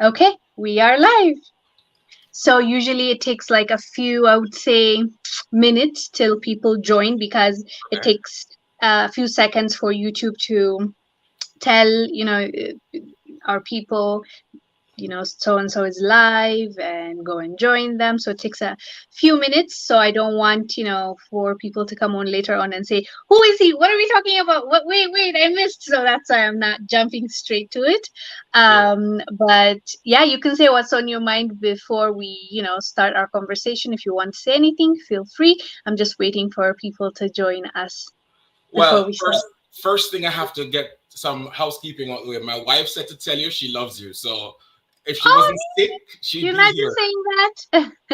Okay, we are live. So usually it takes like a few, I would say, minutes till people join because it Okay. takes a few seconds for YouTube to tell, our people, so and so is live and go and join them. So it takes a few minutes. So I don't want, for people to come on later on and say, who is he? What are we talking about? What? Wait, I missed. So that's why I'm not jumping straight to it. Sure. But yeah, you can say what's on your mind before we, start our conversation. If you want to say anything, feel free. I'm just waiting for people to join us before Well, we start. first thing I have to get some housekeeping out the way. My wife said to tell you she loves you. So if she Oh, wasn't sick, she'd you be imagine here. saying that?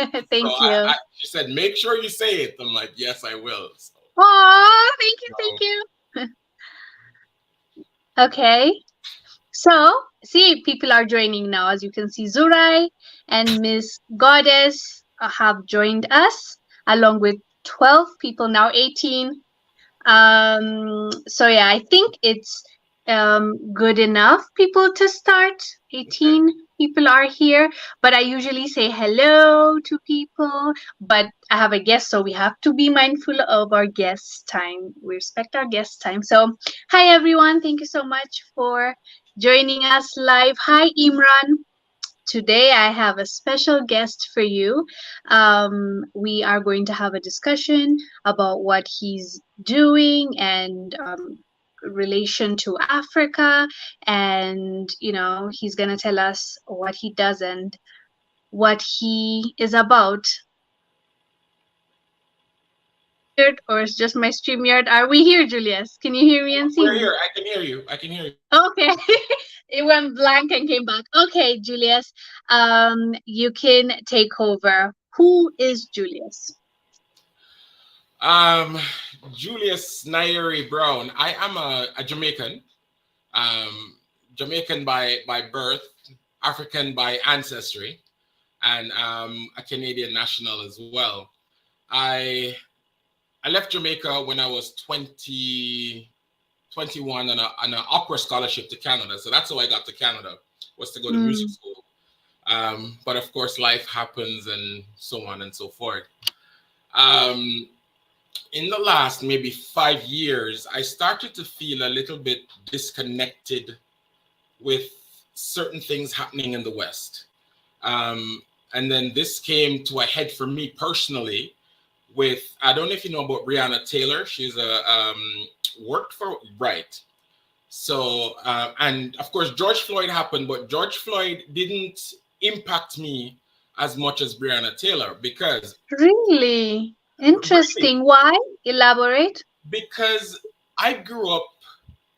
So Thank you. she said, make sure you say it. I'm like, yes, I will. So, Oh, thank you, so, thank you. Okay, so see, people are joining now. As you can see, Zurai and Miss Goddess have joined us along with 12 people now, 18. So yeah, I think it's good enough people to start. okay. 18 people are here, but I usually say hello to people. But I have a guest, so we have to be mindful of our guest time. We respect our guest time. So, hi everyone, thank you so much for joining us live. Hi Imran. Today, I have a special guest for you. We are going to have a discussion about what he's doing and relation to Africa. And, he's going to tell us what he does and what he is about. Or it's just my StreamYard. Are we here, Julius? Can you hear me and see We're me? here. I can hear you. I can hear you. Okay. It went blank and came back. Okay, Julius. You can take over. Who is Julius? Um, Julius Nyerere Brown. I am a Jamaican. Um, Jamaican by birth, African by ancestry, and a Canadian national as well. I I left Jamaica when I was 21 on an opera scholarship to Canada. So that's how I got to Canada, was to go to music Mm, school. But of course, life happens and so on and so forth. Um, in the last maybe 5 years, I started to feel a little bit disconnected with certain things happening in the West. Um, and then this came to a head for me personally with, I don't know if you know about Breonna Taylor. She's a worked for right. So and of course George Floyd happened, but George Floyd didn't impact me as much as Breonna Taylor because really really interesting. Why? Elaborate. because I grew up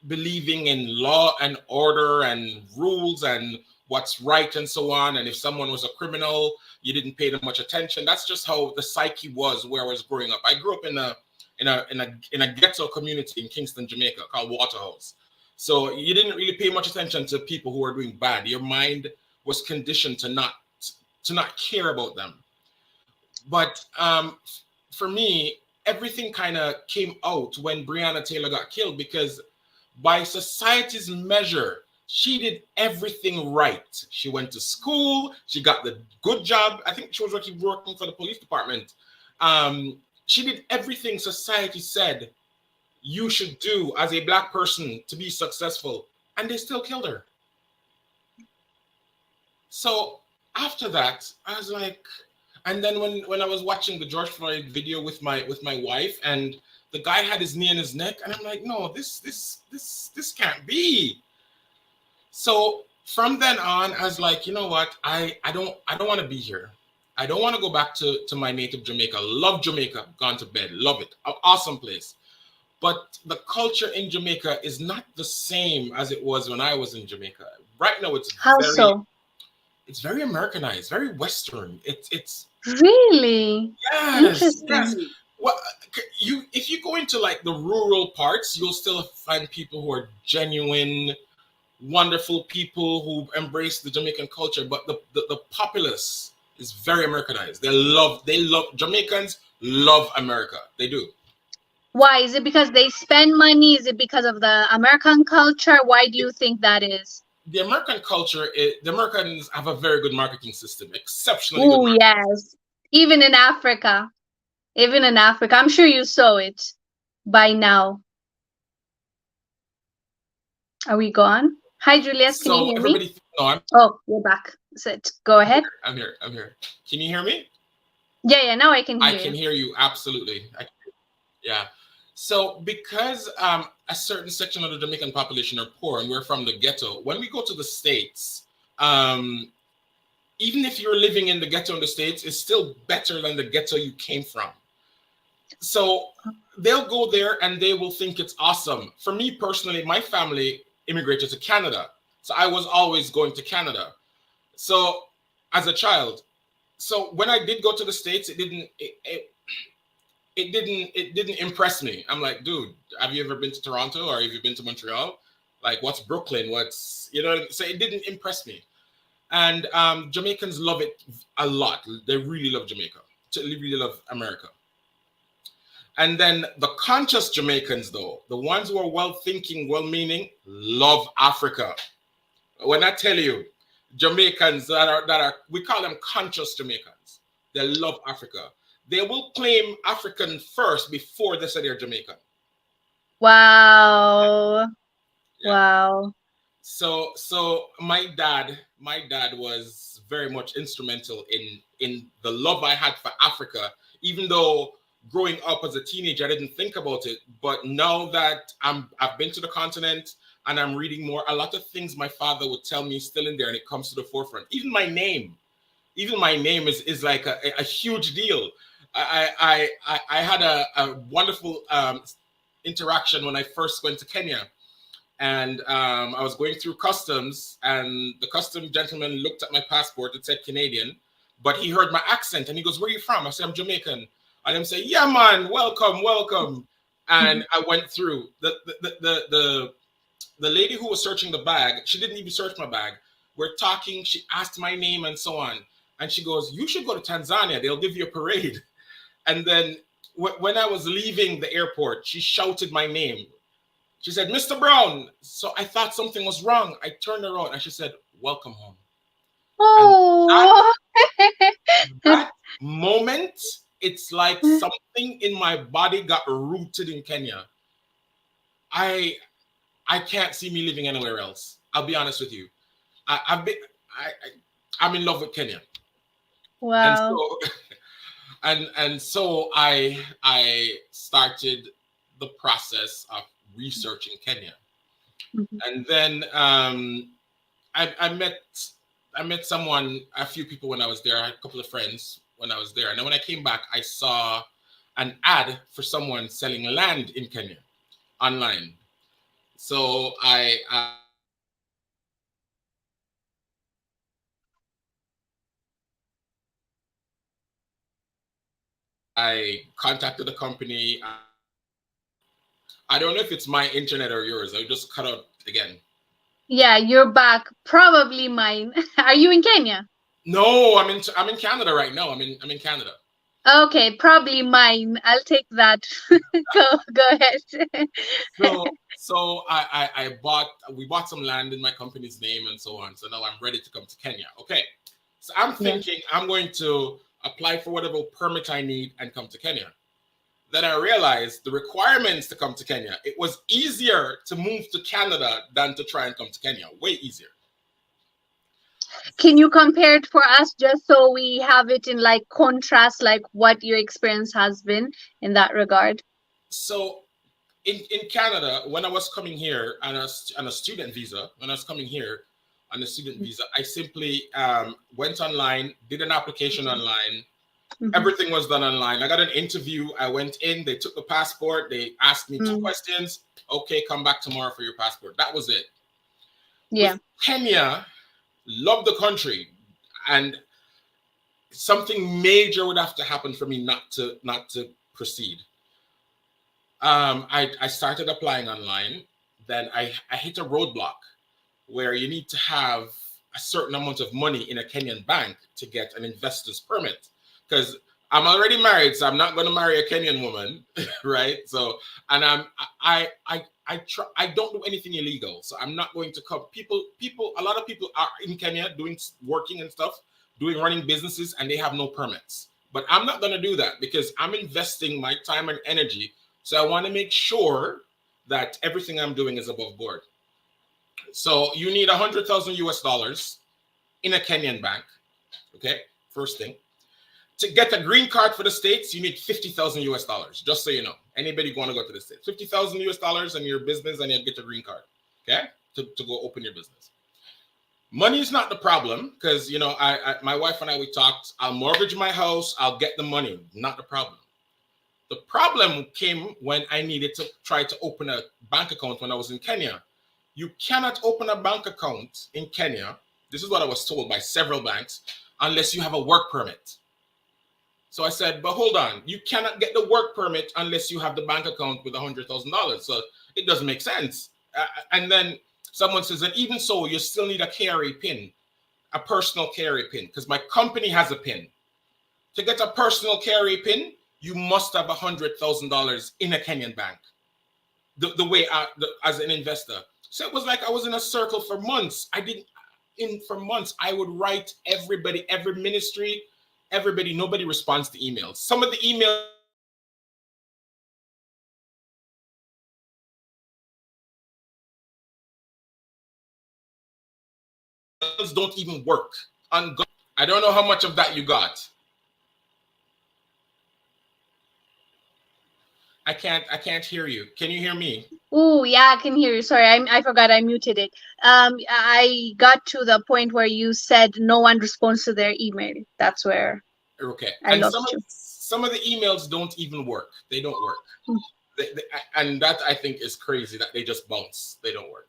believing in law and order and rules and what's right and so on. And if someone was a criminal, you didn't pay them much attention. That's just how the psyche was where I was growing up. I grew up in a ghetto community in Kingston, Jamaica called Waterhouse. So you didn't really pay much attention to people who were doing bad. Your mind was conditioned to not care about them. But for me, everything kind of came out when Breonna Taylor got killed because by society's measure, she did everything right. She went to school. She got the good job. I think she was working for the police department. She did everything society said you should do as a black person to be successful, and they still killed her. So after that, I was like, and then when I was watching the George Floyd video with my wife, and the guy had his knee in his neck, and I'm like, no, this can't be. So from then on, I was like, you know what? I don't want to be here. I don't want to go back to my native Jamaica. Love Jamaica, gone to bed, love it, awesome place. But the culture in Jamaica is not the same as it was when I was in Jamaica. Right now, How so? it's very Americanized, very Western. It's Really yes. interesting. Well, you if you go into like the rural parts, you'll still find people who are genuine, wonderful people who embrace the Jamaican culture. But the populace is very Americanized. They love Jamaicans love America. They do. Why? Is it because they spend money? Is it because of the American culture? Why do you It's think that is? the American culture, the Americans have a very good marketing system, exceptionally good Oh, marketing. yes. Even in Africa. Even in Africa. I'm sure you saw it by now. Are we gone? Hi, Julius. Can you So hear me? everybody, no, Oh, you're back. Go ahead. I'm here. Can you hear me? Yeah, yeah. Now I can I hear can you. hear you absolutely. Yeah. So because a certain section of the Jamaican population are poor and we're from the ghetto, when we go to the States, um, even if you're living in the ghetto in the States, it's still better than the ghetto you came from. So they'll go there and they will think it's awesome. For me personally, my family immigrated to Canada. So I was always going to Canada. So as a child, so when I did go to the States, it didn't impress me. I'm like, dude, have you ever been to Toronto or have you been to Montreal? Like, what's Brooklyn? What's, so it didn't impress me. And Jamaicans love it a lot. They really love Jamaica. They really love America. And then the conscious Jamaicans, though, the ones who are well thinking, well meaning, love Africa. When I tell you, Jamaicans that are we call them conscious Jamaicans. They love Africa. They will claim African first before they say they're Jamaican. Wow. Yeah. Wow. So my dad was very much instrumental in the love I had for Africa, even though growing up as a teenager I didn't think about it. But now that I've been to the continent and I'm reading more, a lot of things my father would tell me is still in there and it comes to the forefront. Even my name is like a huge deal. I had a wonderful interaction when I first went to Kenya, and I was going through customs, and the custom gentleman looked at my passport. It said Canadian, but he heard my accent, and he goes, "Where are you from?" I said, "I'm Jamaican." And him say, "Yeah, man, welcome, welcome." And I went through the lady who was searching the bag. She didn't even search my bag. We're talking. She asked my name and so on, and she goes, "You should go to Tanzania. They'll give you a parade." And then when I was leaving the airport, she shouted my name. She said, "Mr. Brown." So I thought something was wrong. I turned around and she said, "Welcome home." And that Oh. that moment, it's like something in my body got rooted in Kenya. I I can't see me living anywhere else. I'll be honest with you. I've been I'm in love with Kenya. And Wow. so and so I started the process of researching Kenya. Mhm. And then I met someone, a few people when I was there. I had a couple of friends when I was there, and then when I came back, I saw an ad for someone selling land in Kenya online. So I contacted the company. I don't know if it's my internet or yours. I just cut out again. Yeah, you're back. Probably mine. Are you in Kenya? No, I'm in Canada right now. I'm in Canada. Okay, probably mine. I'll take that. Go ahead. So we bought some land in my company's name and so on. So now I'm ready to come to Kenya. Okay. So I'm Yeah. thinking I'm going to apply for whatever permit I need and come to Kenya. Then I realized the requirements to come to Kenya. It was easier to move to Canada than to try and come to Kenya. Way easier. Can you compare it for us just so we have it in like contrast, like what your experience has been in that regard? So in Canada, when I was coming here on a student visa, when I was coming here on a student visa, I simply went online, did an application online. Mhm. Everything was done online. I got an interview. I went in, they took the passport, they asked me two Mm. questions. Okay, come back tomorrow for your passport. That was it. Yeah. With Kenya, love the country. And something major would have to happen for me not to proceed. I started applying online. Then I hit a roadblock where you need to have a certain amount of money in a Kenyan bank to get an investor's permit. Because I'm already married, so I'm not going to marry a Kenyan woman, right? So, and I don't do anything illegal, so I'm not going to come. A lot of people are in Kenya working and stuff, running businesses, and they have no permits. But I'm not going to do that because I'm investing my time and energy. So I want to make sure that everything I'm doing is above board. So you need $100,000 in a Kenyan bank. Okay, first thing. To get a green card for the States, you need $50,000. Just so you know, anybody want to go to the States, $50,000 in your business, and you get a green card. Okay, to go open your business. Money is not the problem because my wife and I, we talked. I'll mortgage my house. I'll get the money. Not the problem. The problem came when I needed to try to open a bank account when I was in Kenya. You cannot open a bank account in Kenya. This is what I was told by several banks, unless you have a work permit. So I said, but hold on, you cannot get the work permit unless you have the bank account with $100,000. So it doesn't make sense. And then someone says, and even so, you still need a KRA PIN, a personal KRA PIN, because my company has a PIN. To get a personal KRA PIN, you must have $100,000 in a Kenyan bank. The way as an investor. So it was like I was in a circle for months. For months, I would write everybody, every ministry, everybody, nobody responds to emails. Some of the emails don't even work. I don't know how much of that you got. I can't hear you. Can you hear me? Oh, yeah, I can hear you. Sorry, I forgot I muted it. I got to the point where you said no one responds to their email. That's where okay. I And lost you. Some of the emails don't even work. They don't work. And that I think is crazy that they just bounce. They don't work.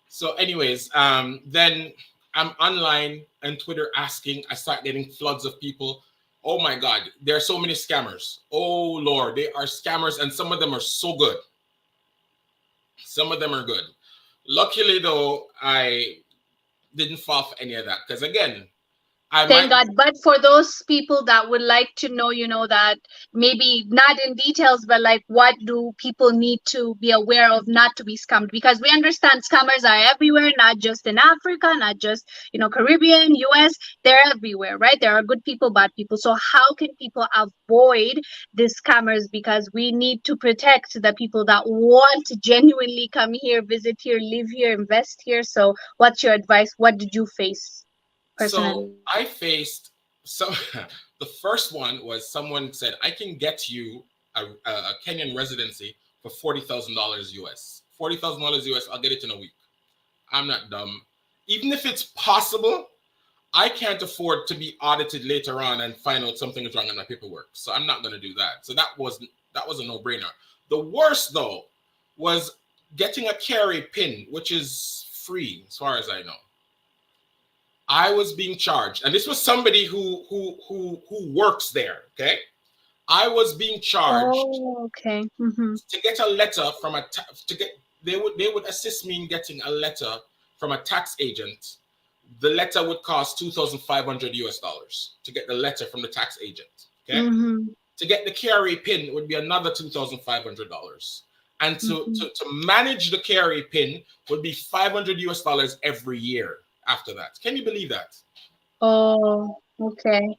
So anyways, then I'm online and Twitter asking. I start getting floods of people. Oh my God, there are so many scammers. Oh Lord, they are scammers, and some of them are so good. Some of them are good. Luckily, though, I didn't fall for any of that because, again, Thank God. But for those people that would like to know, that maybe not in details, but like what do people need to be aware of not to be scammed? Because we understand scammers are everywhere, not just in Africa, not just, Caribbean, US, they're everywhere, right? There are good people, bad people. So how can people avoid these scammers? Because we need to protect the people that want to genuinely come here, visit here, live here, invest here. So what's your advice? What did you face personally? So I faced the first one was someone said, I can get you a Kenyan residency for $40,000 US. $40,000 US, I'll get it in a week. I'm not dumb. Even if it's possible, I can't afford to be audited later on and find out something is wrong in my paperwork. So I'm not going to do that. So that was a no-brainer. The worst, though, was getting a KRA PIN, which is free as far as I know. I was being charged, and this was somebody who works there. Okay, I was being charged. Oh, okay. Mm-hmm. To get a letter from they would assist me in getting a letter from a tax agent. The letter would cost $2,500 US to get the letter from the tax agent. Okay, mm-hmm. To get the KRA PIN would be another $2,500, and to manage the KRA PIN would be $500 US every year. After that, can you believe that? Oh, okay.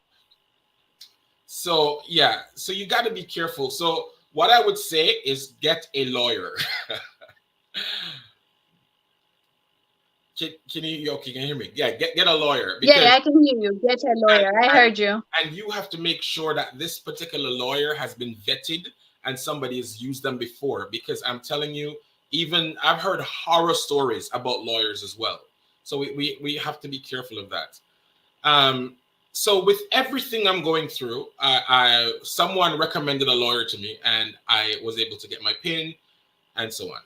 So yeah, so you got to be careful. So what I would say is get a lawyer. Can you hear me? Yeah, get a lawyer. Yeah, I can hear you. Get a lawyer. I heard you. And you have to make sure that this particular lawyer has been vetted and somebody has used them before. Because I'm telling you, even I've heard horror stories about lawyers as well. So we have to be careful of that. So with everything I'm going through, someone recommended a lawyer to me, and I was able to get my PIN and so on.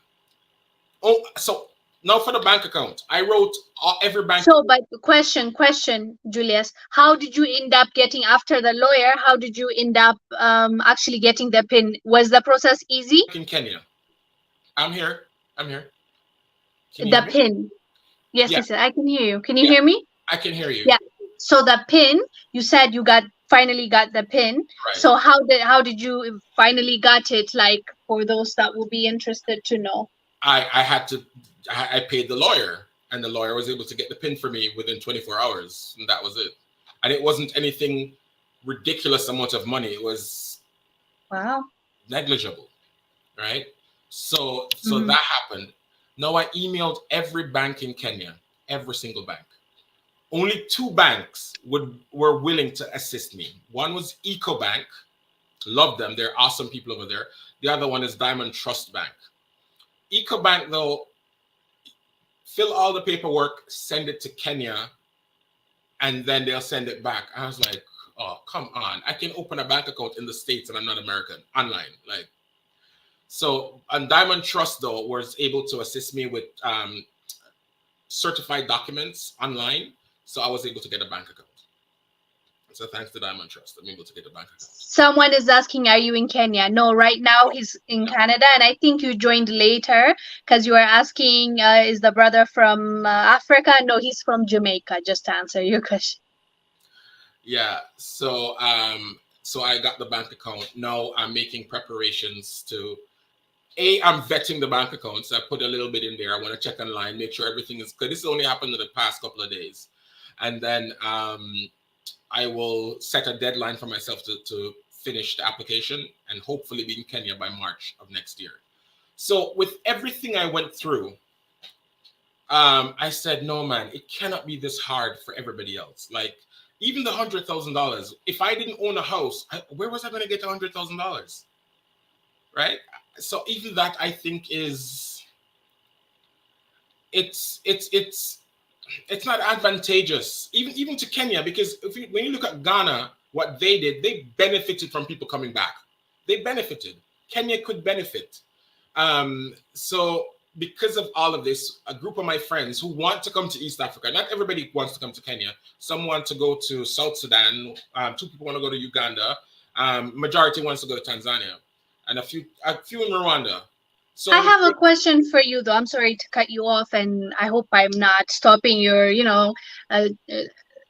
Oh, so now for the bank account, I wrote every bank. So, but question, Julius, how did you end up getting after the lawyer? How did you end up actually getting the PIN? Was the process easy? In Kenya, I'm here. The PIN. Yes, I can hear you. Can you hear me? I can hear you. Yeah. So the PIN, you said you got finally got the pin. Right. So how did you finally got it? Like, for those that will be interested to know. I had to, I paid the lawyer, and the lawyer was able to get the pin for me within 24 hours, and that was it. And it wasn't anything ridiculous amount of money. It was Wow. negligible, right? So Mm-hmm. that happened. Now I emailed every bank in Kenya, every single bank. Only 2 banks were willing to assist me. One was EcoBank, love them, they're awesome people over there. The other one is Diamond Trust Bank. EcoBank, though, fill all the paperwork, send it to Kenya, and then they'll send it back. I was like, oh, come on. I can open a bank account in the States and I'm not American, online. Like, so, and Diamond Trust, though, was able to assist me with certified documents online. So I was able to get a bank account. So thanks to Diamond Trust, I'm able to get a bank account. Someone is asking, are you in Kenya? No, right now he's in Canada, and I think you joined later because you were asking, is the brother from Africa? No, he's from Jamaica, just to answer your question. Yeah, so I got the bank account. Now I'm making preparations to, I'm vetting the bank account. So I put a little bit in there. I want to check online, make sure everything is good. This only happened in the past couple of days. And then I will set a deadline for myself to finish the application and hopefully be in Kenya by March of next year. So with everything I went through, I said, no, man, it cannot be this hard for everybody else. Like, even the $100,000, if I didn't own a house, where was I going to get $100,000? Right? So even that, I think, is, it's not advantageous, even to Kenya, because when you look at Ghana, what they did, they benefited from people coming back. They benefited. Kenya could benefit. So because of all of this, a group of my friends who want to come to East Africa, not everybody wants to come to Kenya. Some want to go to South Sudan. 2 people want to go to Uganda. Majority wants to go to Tanzania, and a few in Rwanda. So I have a question for you, though. I'm sorry to cut you off, and I hope I'm not stopping your,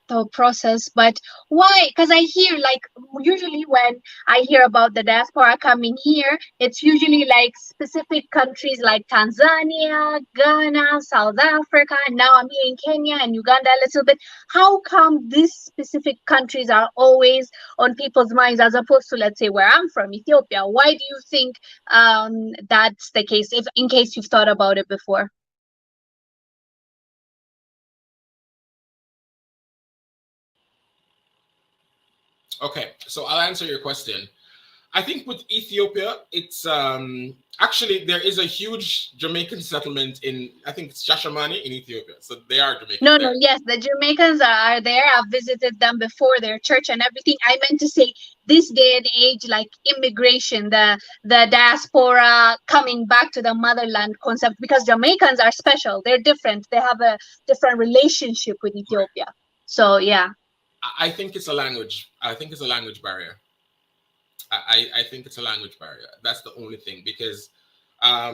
the process. But why? Because I hear, like, usually when I hear about the diaspora coming here, it's usually like specific countries like Tanzania, Ghana, South Africa, and now I'm here in Kenya and Uganda a little bit. How come these specific countries are always on people's minds as opposed to, let's say, where I'm from, Ethiopia? Why do you think that's the case, if in case you've thought about it before? Okay, so I'll answer your question. I think with Ethiopia, it's actually there is a huge Jamaican settlement in, I think it's Shashamane in Ethiopia. So they are Jamaican. No, yes, the Jamaicans are there. I've visited them before, their church and everything. I meant to say this day and age, like immigration, the diaspora coming back to the motherland concept, because Jamaicans are special. They're different. They have a different relationship with Ethiopia. So yeah. I think it's a language. I think it's a language barrier. I think it's a language barrier. That's the only thing, because I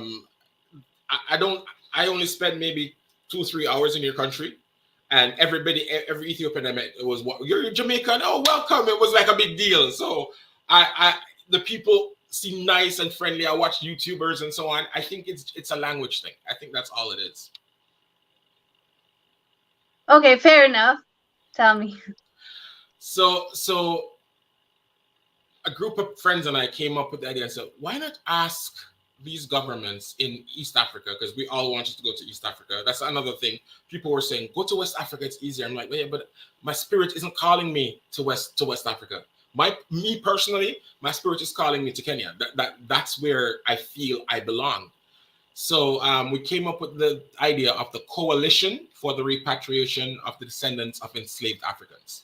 only spend maybe 2-3 hours in your country, and every Ethiopian I met, it was, what, you're Jamaican? Oh, welcome. It was like a big deal. So the people seem nice and friendly. I watch YouTubers and so on. I think it's a language thing. I think that's all it is. Okay, fair enough. Tell me. So a group of friends and I came up with the idea and said, why not ask these governments in East Africa, because we all wanted to go to East Africa. That's another thing. People were saying, go to West Africa, it's easier. I'm like, yeah, but my spirit isn't calling me to West Africa. Me personally, my spirit is calling me to Kenya. That's where I feel I belong. So we came up with the idea of the Coalition for the Repatriation of the Descendants of Enslaved Africans.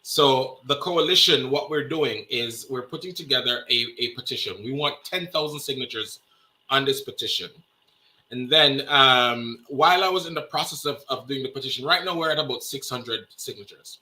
So the coalition, what we're doing is we're putting together a petition. We want 10,000 signatures on this petition. And then while I was in the process of doing the petition, right now we're at about 600 signatures.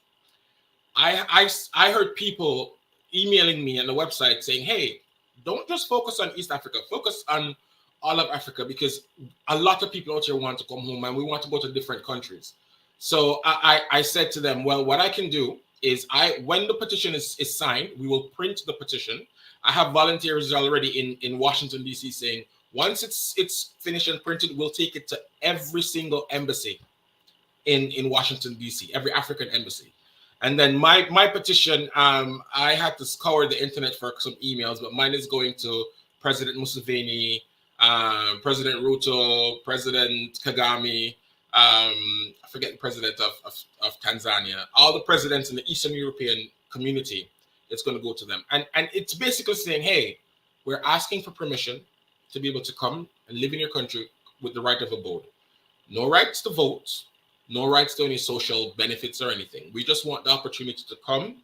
I heard people emailing me on the website saying, hey, don't just focus on East Africa, focus on all of Africa, because a lot of people out here want to come home and we want to go to different countries. So I said to them, well, what I can do is when the petition is signed, we will print the petition. I have volunteers already in Washington, D.C. saying once it's finished and printed, we'll take it to every single embassy in Washington, D.C., every African embassy. And then my petition, I had to scour the internet for some emails, but mine is going to President Museveni, President Ruto, President Kagame, I forget the president of Tanzania, all the presidents in the Eastern European community. It's going to go to them. And it's basically saying, hey, we're asking for permission to be able to come and live in your country with the right of abode. No rights to vote, no rights to any social benefits or anything. We just want the opportunity to come,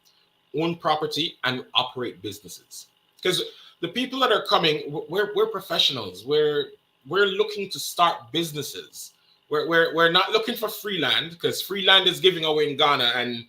own property, and operate businesses. Because the people that are coming, we're professionals. We're looking to start businesses. We're not looking for free land, because free land is giving away in Ghana, and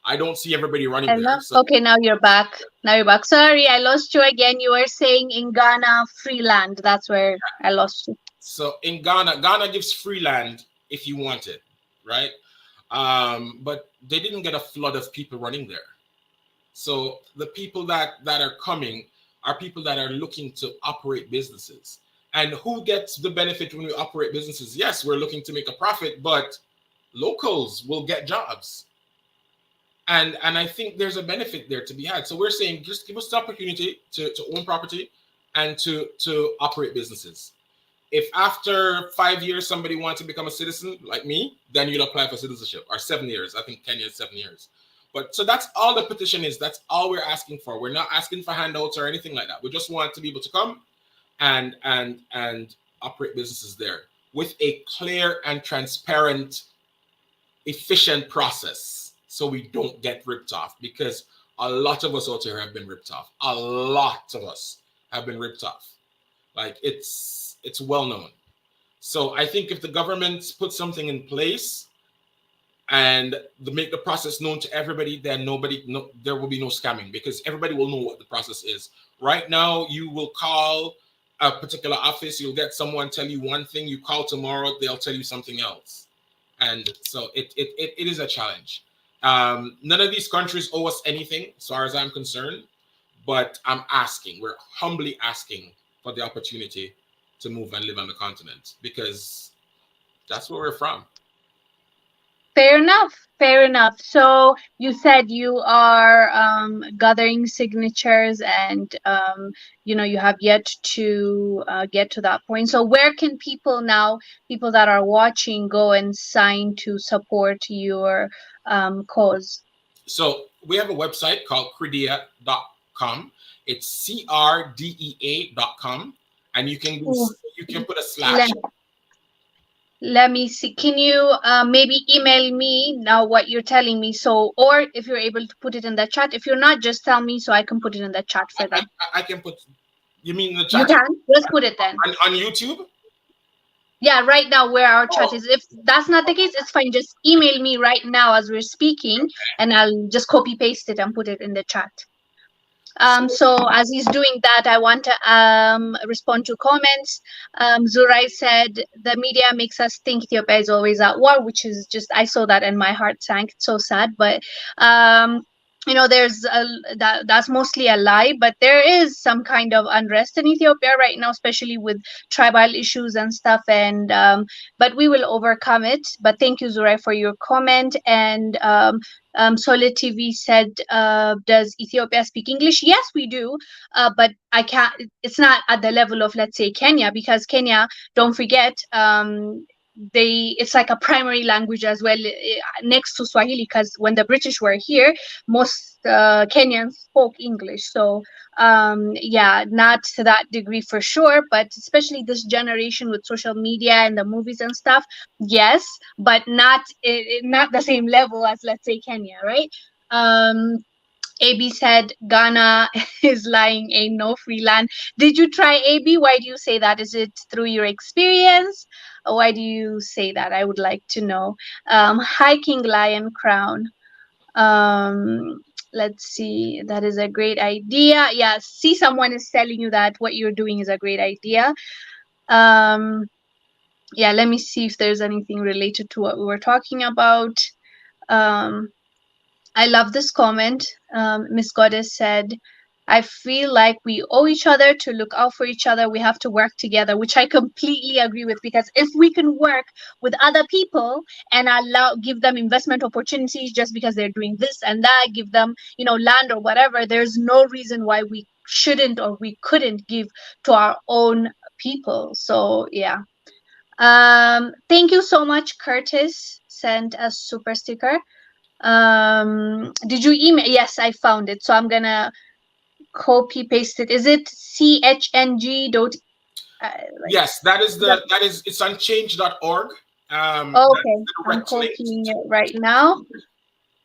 I don't see everybody running Hello? there. So Okay, now you're back. Now you're back. Sorry, I lost you again. You were saying in Ghana, free land. That's where I lost you. So in Ghana gives free land if you want it, right? But they didn't get a flood of people running there. So the people that are coming are people that are looking to operate businesses. And who gets the benefit when we operate businesses? Yes, we're looking to make a profit, but locals will get jobs. And I think there's a benefit there to be had. So we're saying just give us the opportunity to own property and to operate businesses. If after 5 years somebody wants to become a citizen like me, then you'll apply for citizenship. Or 7 years. I think Kenya is 7 years. But so that's all the petition is. That's all we're asking for. We're not asking for handouts or anything like that. We just want to be able to come and operate businesses there with a clear and transparent, efficient process, so we don't get ripped off, because a lot of us out here have been ripped off. A lot of us have been ripped off. Like it's well known. So I think if the government put something in place and make the process known to everybody, then there will be no scamming, because everybody will know what the process is. Right now, you will call a particular office, you'll get someone tell you one thing, you call tomorrow, they'll tell you something else. And so it is a challenge. None of these countries owe us anything, as far as I'm concerned, but we're humbly asking for the opportunity to move and live on the continent, because that's where we're from. Fair enough. Fair enough. So you said you are gathering signatures, and you have yet to get to that point. So where can people that are watching, go and sign to support your cause? So we have a website called credea.com. It's CRDEA.com, and you can put a slash. Let me see. Can you maybe email me now what you're telling me? So, or if you're able to put it in the chat. If you're not, just tell me so I can put it in the chat for them. I can put. You mean in the chat? You can. Just put it then. On YouTube? Yeah, right now where our chat is. If that's not the case, it's fine. Just email me right now as we're speaking, and I'll just copy paste it and put it in the chat. So as he's doing that, I want to respond to comments. Zurai said, the media makes us think Ethiopia is always at war, which is just, I saw that and my heart sank. It's so sad. But, that's mostly a lie, but there is some kind of unrest in Ethiopia right now, especially with tribal issues and stuff. And but we will overcome it. But thank you, Zurai, for your comment. And Solid TV said, does Ethiopia speak English? Yes, we do. But it's not at the level of, let's say, Kenya, because Kenya, don't forget, it's like a primary language as well, next to Swahili, because when the British were here, most Kenyans spoke English. So not to that degree for sure, but especially this generation with social media and the movies and stuff, yes, but not the same level as, let's say, Kenya, right? AB said Ghana is lying, ain't no free land. Did you try, AB? Why do you say that? Is it through your experience? Or why do you say that? I would like to know. Hi, King Lion Crown. let's see. That is a great idea. Yeah, see, someone is telling you that what you're doing is a great idea. Um, yeah, let me see if there's anything related to what we were talking about. Um, I love this comment. Miss Goddess said, I feel like we owe each other to look out for each other. We have to work together, which I completely agree with, because if we can work with other people and give them investment opportunities just because they're doing this and that, give them, land or whatever, there's no reason why we shouldn't or we couldn't give to our own people. So yeah. Thank you so much. Curtis sent a super sticker. Did you email? Yes, I found it. So I'm gonna copy paste it. Is it chng dot like Yes, that is that? it's on change.org. That's Okay, the I'm direct link. copying it right now.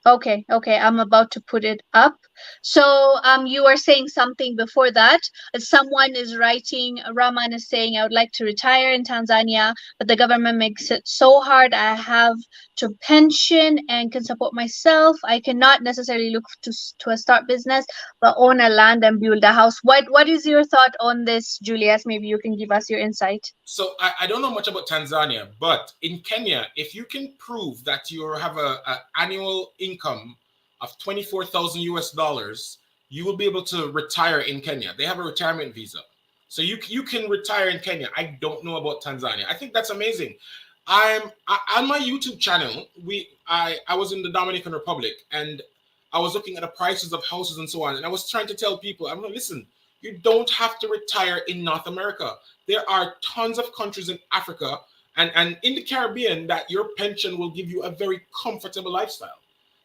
Okay, okay, I'm about to put it up. So, you were saying something before that. Someone is writing, Rahman is saying, I would like to retire in Tanzania, but the government makes it so hard. I have to pension and can support myself. I cannot necessarily look to a start business, but own a land and build a house. What is your thought on this, Julius? Maybe you can give us your insight. So I don't know much about Tanzania, but in Kenya, if you can prove that you have a annual income of 24,000 US dollars, you will be able to retire in Kenya. They have a retirement visa. So you can retire in Kenya. I don't know about Tanzania. I think that's amazing. On my YouTube channel, I was in the Dominican Republic, and I was looking at the prices of houses and so on, and I was trying to tell people, I'm like, listen, you don't have to retire in North America. There are tons of countries in Africa and in the Caribbean that your pension will give you a very comfortable lifestyle.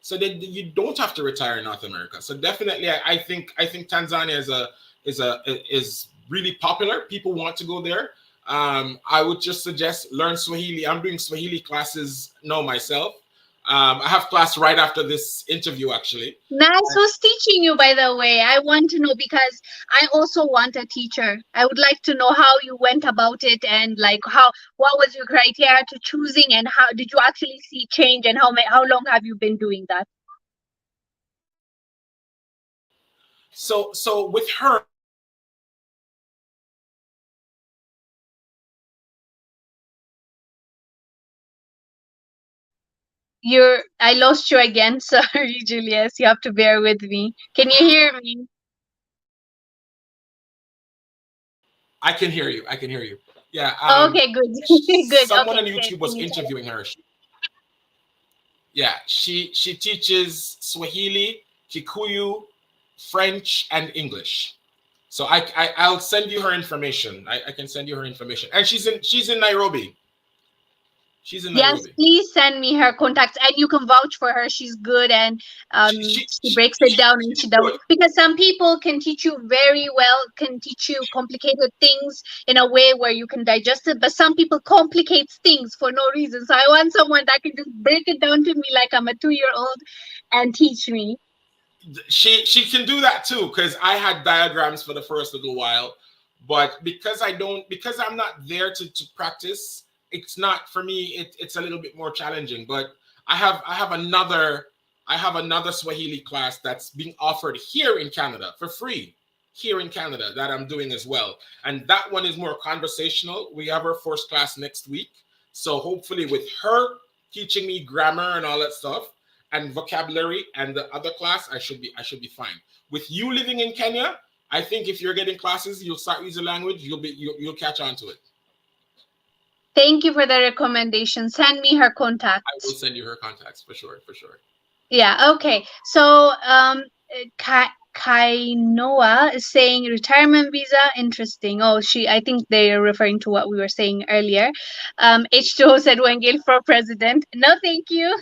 So that you don't have to retire in North America. So definitely, I think Tanzania is really popular. People want to go there. I would just suggest learn Swahili. I'm doing Swahili classes now myself. I have class right after this interview, actually. Nice. Who's teaching you, by the way? I want to know because I also want a teacher. I would like to know how you went about it and like what was your criteria to choosing and how did you actually see change and how long have you been doing that? So with her, I lost you again. Sorry, Julius. You have to bear with me. Can you hear me? I can hear you. I can hear you. Yeah. Okay, good. Good. Someone Okay, on good. YouTube Can was you tell? interviewing her. Yeah, she teaches Swahili, Kikuyu, French, and English. So I'll send you her information. I can send you her information. And she's in Nairobi. She's in Yes, Nairobi. please send me her contacts, and you can vouch for her. She's good, and She she, she she, breaks it down, and she she's does good. because some people can teach you very well, can teach you complicated things in a way where you can digest it, but some people complicate things for no reason. So I want someone that can just break it down to me like I'm a 2 year old and teach me. She can do that too, because I had diagrams for the first little while, but because I'm not there to practice, it's not for me. It's a little bit more challenging. But I have another Swahili class that's being offered here in Canada for free, here in Canada, that I'm doing as well, and that one is more conversational. We have our first class next week, so hopefully with her teaching me grammar and all that stuff and vocabulary and the other class, I should be fine. With you living in Kenya, I think if you're getting classes, you'll start using language, you'll catch on to it. Thank you for the recommendation. Send me her I will contacts. send you her contacts for sure, for sure. Yeah, okay. So, Kainoa is saying retirement visa, interesting. Oh, I think they are referring to what we were saying earlier. H2O said Wengel for president. No, thank you.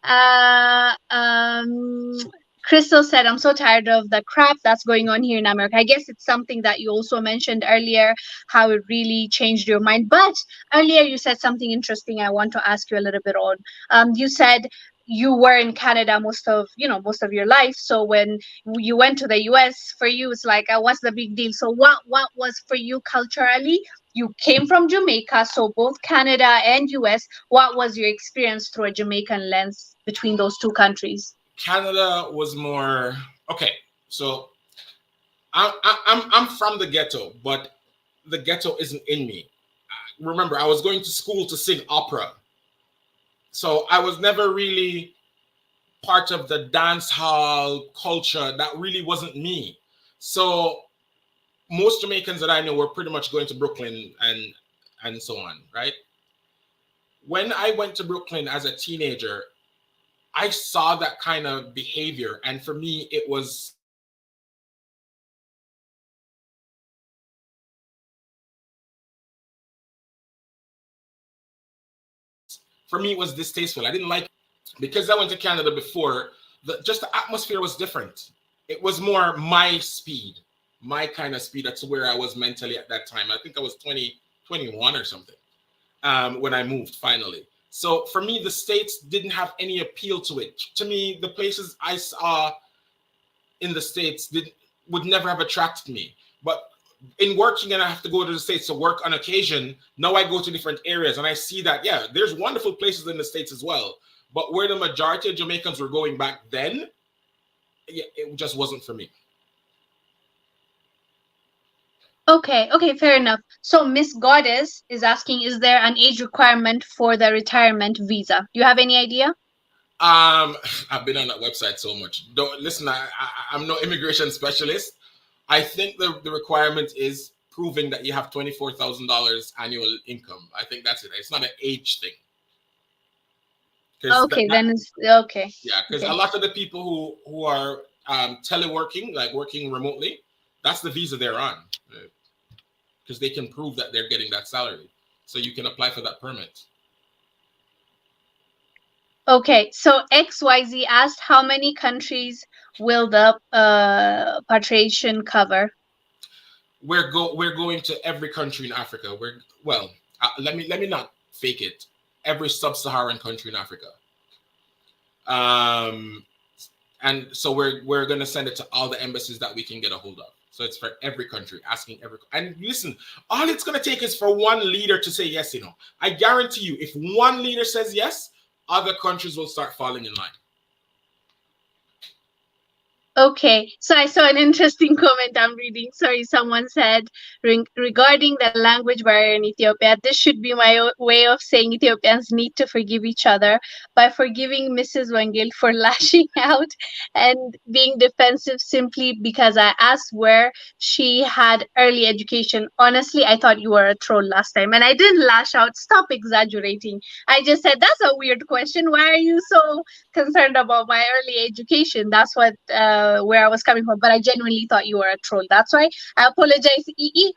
Uh, um, Crystal said, I'm so tired of the crap that's going on here in America. I guess it's something that you also mentioned earlier, how it really changed your mind. But earlier you said something interesting I want to ask you a little bit on. You said you were in Canada most of your life. So when you went to the US, for you it's like, what's the big deal? So what was for you culturally? You came from Jamaica, so both Canada and US. What was your experience through a Jamaican lens between those two countries? Canada was more okay. So I'm from the ghetto, but the ghetto isn't in me. Remember, I was going to school to sing opera, so I was never really part of the dance hall culture. That really wasn't me. So most Jamaicans that I know were pretty much going to Brooklyn and so on, right? When I went to Brooklyn as a teenager, I saw that kind of behavior, and for me, it was distasteful. I didn't like it. Because I went to Canada before. Just the atmosphere was different. It was more my speed, my kind of speed. That's where I was mentally at that time. I think I was 20, 21 or something when I moved finally. So for me, the States didn't have any appeal to it. To me, the places I saw in the States would never have attracted me. But in working, and I have to go to the States to work on occasion, now I go to different areas and I see that, yeah, there's wonderful places in the States as well. But where the majority of Jamaicans were going back then, yeah, it just wasn't for me. Okay, fair enough. So Miss Goddess is asking, is there an age requirement for the retirement visa? Do you have any idea? I've been on that website so much. Don't listen. I'm no immigration specialist. I think the requirement is proving that you have $24,000 annual income. I think that's it. It's not an age thing. Okay, then it's okay. Yeah, because a lot of the people who are teleworking, like working remotely, that's the visa they're on, because they can prove that they're getting that salary, so you can apply for that permit. Okay, so XYZ asked, how many countries will the repatriation cover? We're going to every country in Africa. Let me not fake it. Every sub-Saharan country in Africa. And so we're gonna send it to all the embassies that we can get a hold of. So it's for every country, asking every. And listen, all it's gonna take is for one leader to say yes. I guarantee you, if one leader says yes, other countries will start falling in line. Okay, so I saw an interesting comment I'm reading. Sorry, someone said, regarding the language barrier in Ethiopia, this should be my way of saying Ethiopians need to forgive each other by forgiving Mrs. Wengil for lashing out and being defensive simply because I asked where she had early education. Honestly, I thought you were a troll last time, and I didn't lash out. Stop exaggerating. I just said, that's a weird question. Why are you so concerned about my early education? That's what where I was coming from. But I genuinely thought you were a troll. That's why I apologize,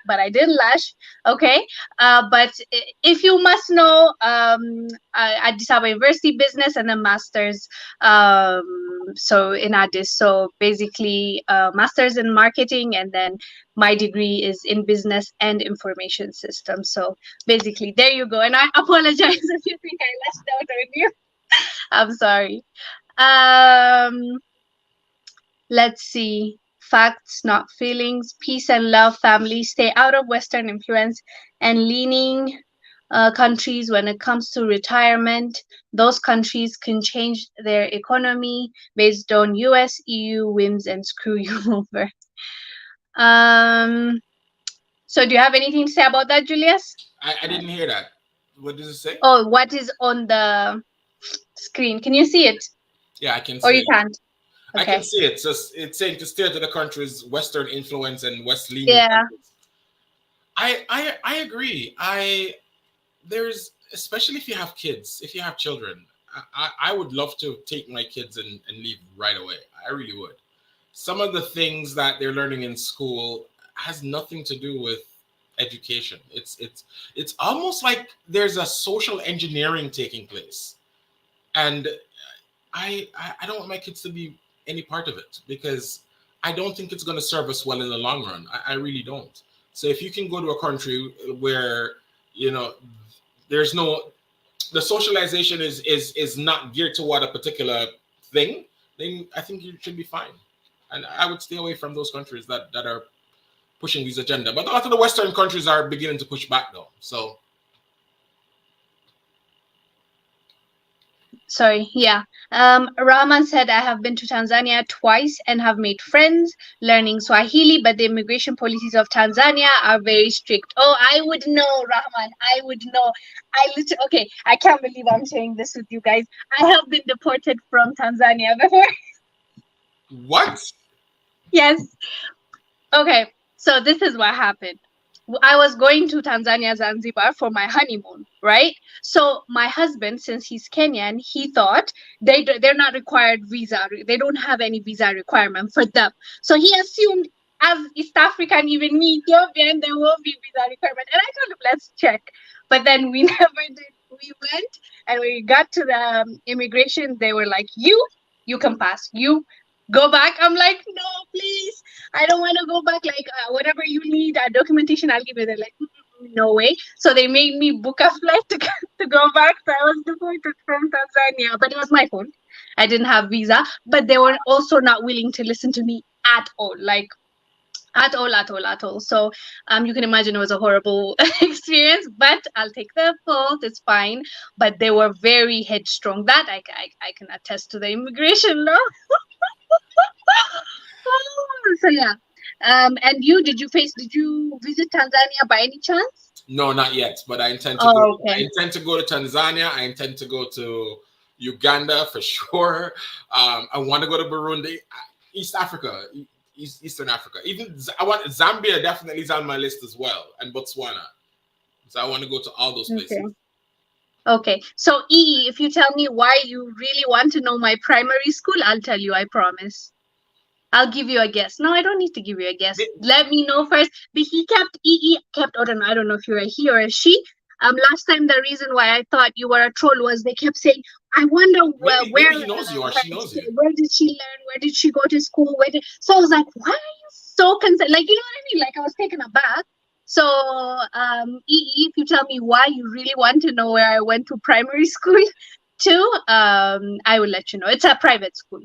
but I didn't lash. Okay. But if you must know, Addis Ababa University Business and a master's. So in Addis, so basically master's in marketing, and then my degree is in business and information systems. So basically, there you go. And I apologize if you think I lashed out on you. I'm sorry. Let's see. Facts, not feelings. Peace and love, family. Stay out of Western influence and leaning countries when it comes to retirement. Those countries can change their economy based on US, EU whims and screw you over. So do you have anything to say about that, Julius? I didn't hear that. What does it say? Oh, what is on the screen? Can you see it? Yeah, I can see Or you it. can't? Okay. I can see it. So it's saying to steer to the country's Western influence and West leaning. Yeah. I agree. There's, especially if you have kids, if you have children, I would love to take my kids and leave right away. I really would. Some of the things that they're learning in school has nothing to do with education. It's almost like there's a social engineering taking place, and I don't want my kids to be any part of it, because I don't think it's going to serve us well in the long run. I really don't. So if you can go to a country where there's the socialization is not geared toward a particular thing, then I think you should be fine. And I would stay away from those countries that are pushing this agenda. But a lot of the Western countries are beginning to push back, though. So Sorry, yeah. Rahman said, I have been to Tanzania twice and have made friends learning Swahili, but the immigration policies of Tanzania are very strict. Oh, I would know, Rahman. I would know. Okay, I can't believe I'm sharing this with you guys. I have been deported from Tanzania before. What? Yes. Okay, so this is what happened. I was going to Tanzania, Zanzibar for my honeymoon, right? So my husband, since he's Kenyan, he thought they're not required visa. They don't have any visa requirement for them. So he assumed as East African, even me, Ethiopian, there will be visa requirement. And I told him, let's check. But then we never did. We went and we got to the immigration. They were like, you can pass. You go back. I'm like, no, please. I don't want to go back. Like, whatever you need, documentation, I'll give you. They're like, no way. So they made me book a flight to go back. So I was deported from Tanzania, but it was my fault. I didn't have visa, but they were also not willing to listen to me at all. Like, at all, at all, at all. So you can imagine it was a horrible experience, but I'll take the fault. It's fine. But they were very headstrong. That I can attest to the immigration law. So yeah. And did you visit Tanzania by any chance? No, not yet. But I intend to go. Okay. I intend to go to Tanzania. I intend to go to Uganda for sure. I want to go to Burundi, East Africa, Eastern Africa. Even I want Zambia definitely is on my list as well, and Botswana. So I want to go to all those places. Okay. So if you tell me why you really want to know my primary school, I'll tell you. I promise. I'll give you a guess. No, I don't need to give you a guess. Let me know first. But kept. I don't know if you're a he or a she. Last time the reason why I thought you were a troll was they kept saying, I wonder where she knows you or she knows you. Where did she learn? Where did she go to school? So I was like, why are you so concerned? Like, you know what I mean? Like I was taken aback. So if you tell me why you really want to know where I went to primary school too, I will let you know. It's a private school.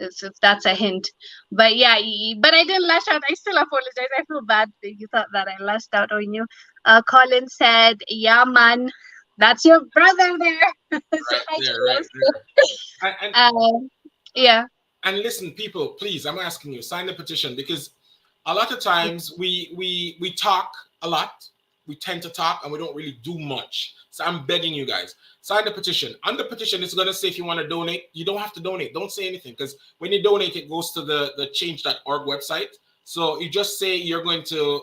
If that's a hint. But yeah, but I didn't lash out. I still apologize. I feel bad that you thought that I lashed out on you. Colin said, yeah, man, that's your brother there. Right there. Yeah. And listen, people, please, I'm asking you, sign the petition, because a lot of times we talk a lot. We tend to talk and we don't really do much. So I'm begging you guys, sign the petition. On the petition, it's going to say if you want to donate, you don't have to donate. Don't say anything, because when you donate, it goes to the change.org website. So you just say you're going to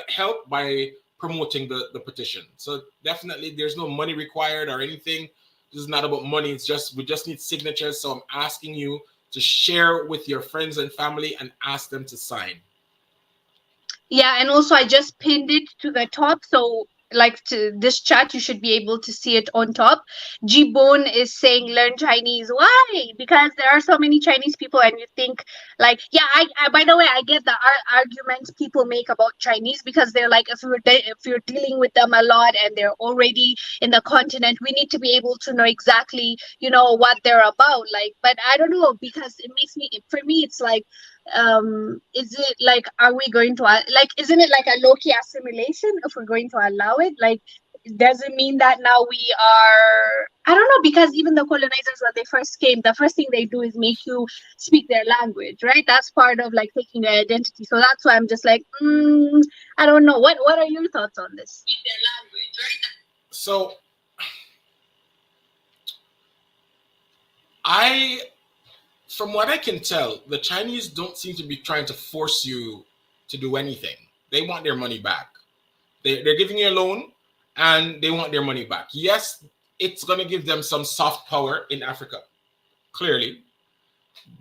help by promoting the petition. So definitely there's no money required or anything. This is not about money. It's just, we just need signatures. So I'm asking you to share with your friends and family and ask them to sign. Yeah, and also I just pinned it to the top, so like to this chat, you should be able to see it on top. G-Bone is saying learn Chinese. Why? Because there are so many Chinese people, and you think like, yeah, I by the way, I get the arguments people make about Chinese, because they're like, if you're dealing with them a lot and they're already in the continent, we need to be able to know exactly, what they're about. Like, but I don't know, because for me, it's like, is it like, are we going to isn't it like a low-key assimilation if we're going to allow it? Like, does it mean that now we are, I don't know, because even the colonizers, when they first came, the first thing they do is make you speak their language, right? That's part of like taking their identity. So that's why I'm just like, I don't know. What are your thoughts on this? Speak their language, right? So from what I can tell, the Chinese don't seem to be trying to force you to do anything. They want their money back. They're giving you a loan and they want their money back. Yes, it's going to give them some soft power in Africa, clearly.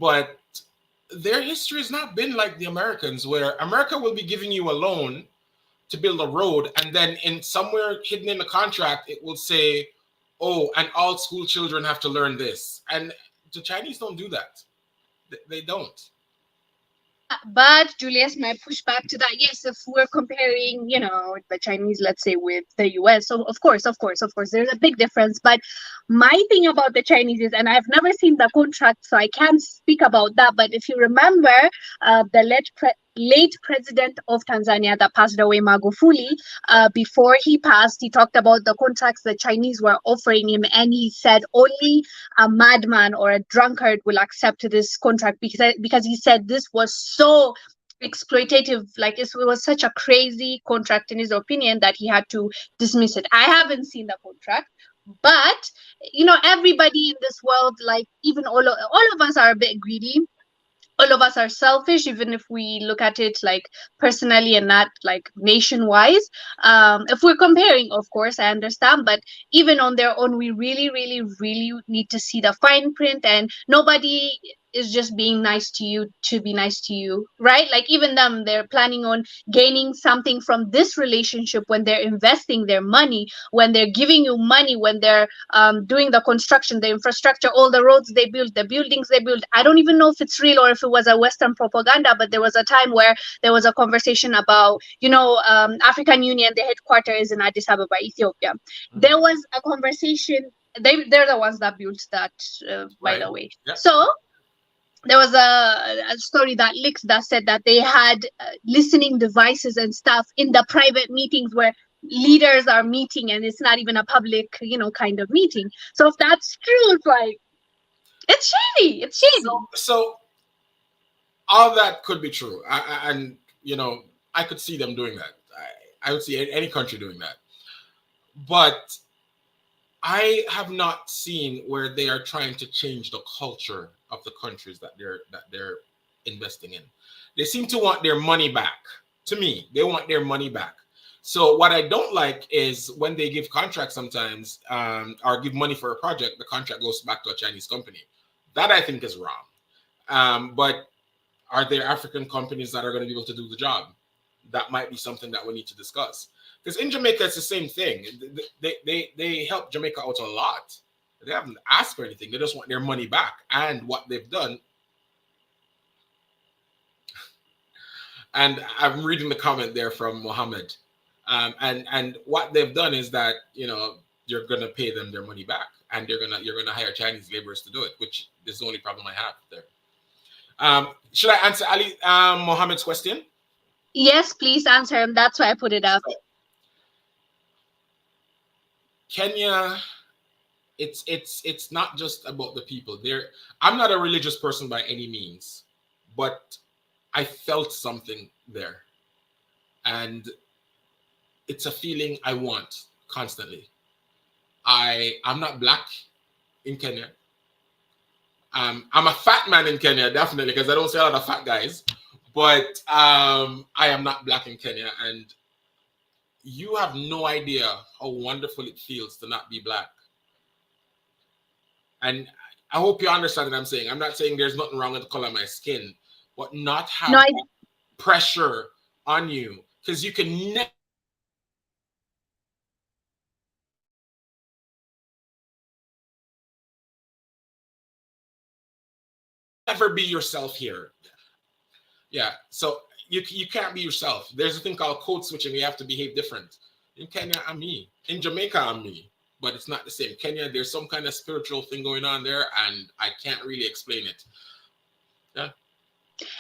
But their history has not been like the Americans, where America will be giving you a loan to build a road, and then in somewhere hidden in the contract, it will say, oh, and all school children have to learn this. And the Chinese don't do that. They don't. But Julius, my pushback to that, yes, if we're comparing, the Chinese, let's say, with the US, so of course, there's a big difference. But my thing about the Chinese is, and I've nenever seen the contract, so I can't speak about that. But if you remember, the late late president of Tanzania that passed away, Magufuli, before he passed, he talked about the contracts the Chinese were offering him, and he said only a madman or a drunkard will accept this contract, because he said this was so exploitative, like it was such a crazy contract in his opinion that he had to dismiss it. I haven't seen the contract, but everybody in this world, like even all of us are a bit greedy, all of us are selfish, even if we look at it like personally and not like nation wise. If we're comparing, of course I understand, but even on their own, we really really really need to see the fine print, and nobody is just being nice to you to be nice to you, right? Like even them, they're planning on gaining something from this relationship when they're investing their money, when they're giving you money, when they're doing the construction, the infrastructure, all the roads they build, the buildings they build. I don't even know if it's real or if it was a Western propaganda, but there was a time where there was a conversation about, African Union, the headquarters is in Addis Ababa, Ethiopia. There was a conversation. They're the ones that built that, by the way. Yeah. So there was a story that leaks that said that they had listening devices and stuff in the private meetings where leaders are meeting, and it's not even a public, kind of meeting. So if that's true, it's like it's shady. It's shady. So all that could be true, and I could see them doing that. I would see any country doing that, but I have not seen where they are trying to change the culture of the countries that they're investing in. They seem to want their money back. To me, they want their money back. So what I don't like is when they give contracts sometimes, or give money for a project, the contract goes back to a Chinese company. That I think is wrong. But are there African companies that are going to be able to do the job? That might be something that we need to discuss. Because in Jamaica, it's the same thing. They help Jamaica out a lot. They haven't asked for anything. They just want their money back. And what they've done, and I'm reading the comment there from Mohammed, and what they've done is that you're gonna pay them their money back, and you're gonna hire Chinese laborers to do it, which is the only problem I have there. Should I answer Ali Mohammed's question? Yes, please answer him. That's why I put it up. So, Kenya, it's not just about the people there. I'm not a religious person by any means, but I felt something there, and it's a feeling I want constantly. I'm not black in Kenya. I'm a fat man in Kenya, definitely, because I don't see a lot of fat guys. But I am not black in Kenya, and you have no idea how wonderful it feels to not be black. And I hope you understand what I'm saying. I'm not saying there's nothing wrong with the color of my skin, but not have pressure on you, because you can never be yourself here. Yeah, so you can't be yourself. There's a thing called code switching. You have to behave different. In Kenya, I'm me. In Jamaica, I'm me. But it's not the same. Kenya, there's some kind of spiritual thing going on there, and I can't really explain it. Yeah.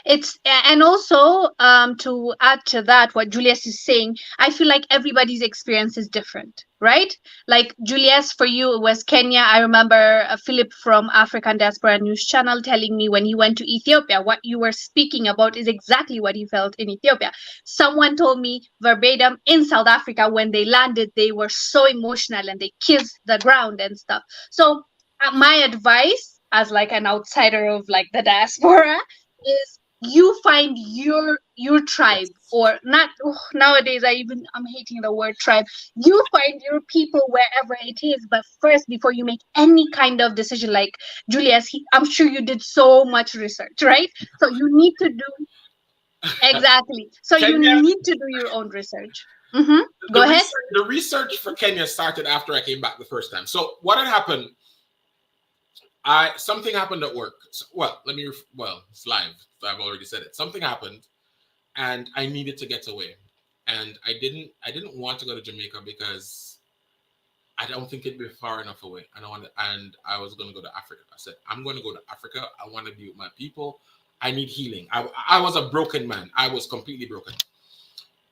It's and also to add to that, what Julius is saying, I feel like everybody's experience is different, right? Like Julius, for you it was Kenya. I remember Philip from African Diaspora News Channel telling me when he went to Ethiopia, what you were speaking about is exactly what he felt in Ethiopia. Someone told me verbatim in South Africa when they landed, they were so emotional and they kissed the ground and stuff. So my advice as like an outsider of like the diaspora is you find your tribe, or not. Nowadays I'm hating the word tribe. You find your people wherever it is, but first, before you make any kind of decision, like Julius, I'm sure you did so much research, right? So you need to do exactly. So Kenya, you need to do your own research. Go ahead. The research for Kenya started after I came back the first time. So what had happened? Something happened at work. So, it's live. So I've already said it. Something happened, and I needed to get away. And I didn't want to go to Jamaica because I don't think it'd be far enough away. And I was going to go to Africa. I said, I'm going to go to Africa. I want to be with my people. I need healing. I was a broken man. I was completely broken.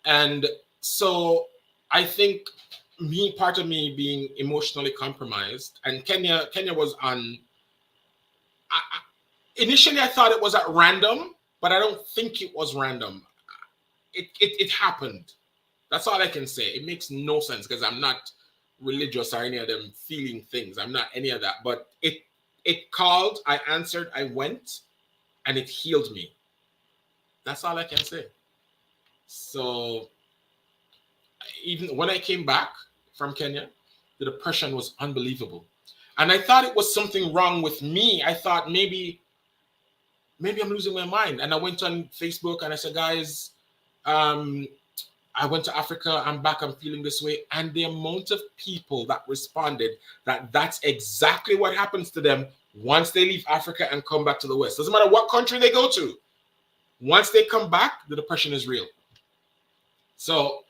And so I think part of me being emotionally compromised, and Kenya was on, initially I thought it was at random, but I don't think it was random. It happened. That's all I can say. It makes no sense because I'm not religious or any of them feeling things. I'm not any of that. But it called, I answered, I went, and it healed me. That's all I can say. So even when I came back from Kenya, the depression was unbelievable. And I thought it was something wrong with me. I thought maybe I'm losing my mind. And I went on Facebook and I said, guys, I went to Africa, I'm back, I'm feeling this way. And the amount of people that responded that's exactly what happens to them once they leave Africa and come back to the West. Doesn't matter what country they go to. Once they come back, the depression is real. So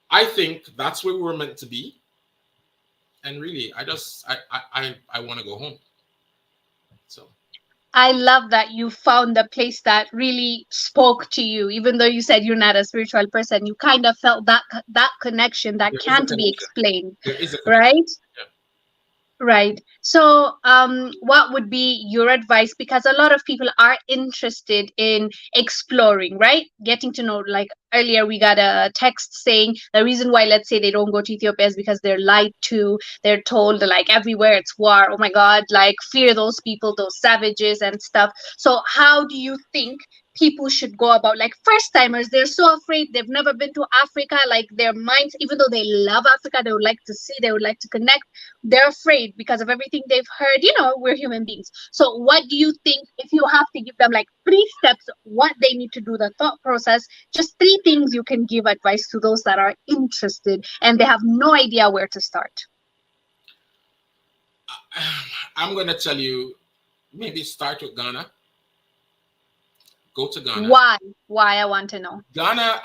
I think that's where we were meant to be. And really, I want to go home. So I love that you found the place that really spoke to you, even though you said you're not a spiritual person. You kind of felt that connection that can't be explained, there is a connection. Right? Yeah. Right. So, what would be your advice? Because a lot of people are interested in exploring, right? Getting to know, like earlier, we got a text saying the reason why, let's say, they don't go to Ethiopia is because they're lied to. They're told, like, everywhere it's war. Oh my God, like, fear those people, those savages and stuff. So, how do you think people should go about, like, first timers? They're so afraid, they've never been to Africa, like their minds, even though they love Africa, they would like to see, they would like to connect, they're afraid because of everything they've heard. We're human beings. So what do you think, if you have to give them like 3 steps, what they need to do, the thought process, just 3 things you can give advice to those that are interested and they have no idea where to start? I'm going to tell you, maybe start with Ghana. Go to Ghana. Why? I want to know. Ghana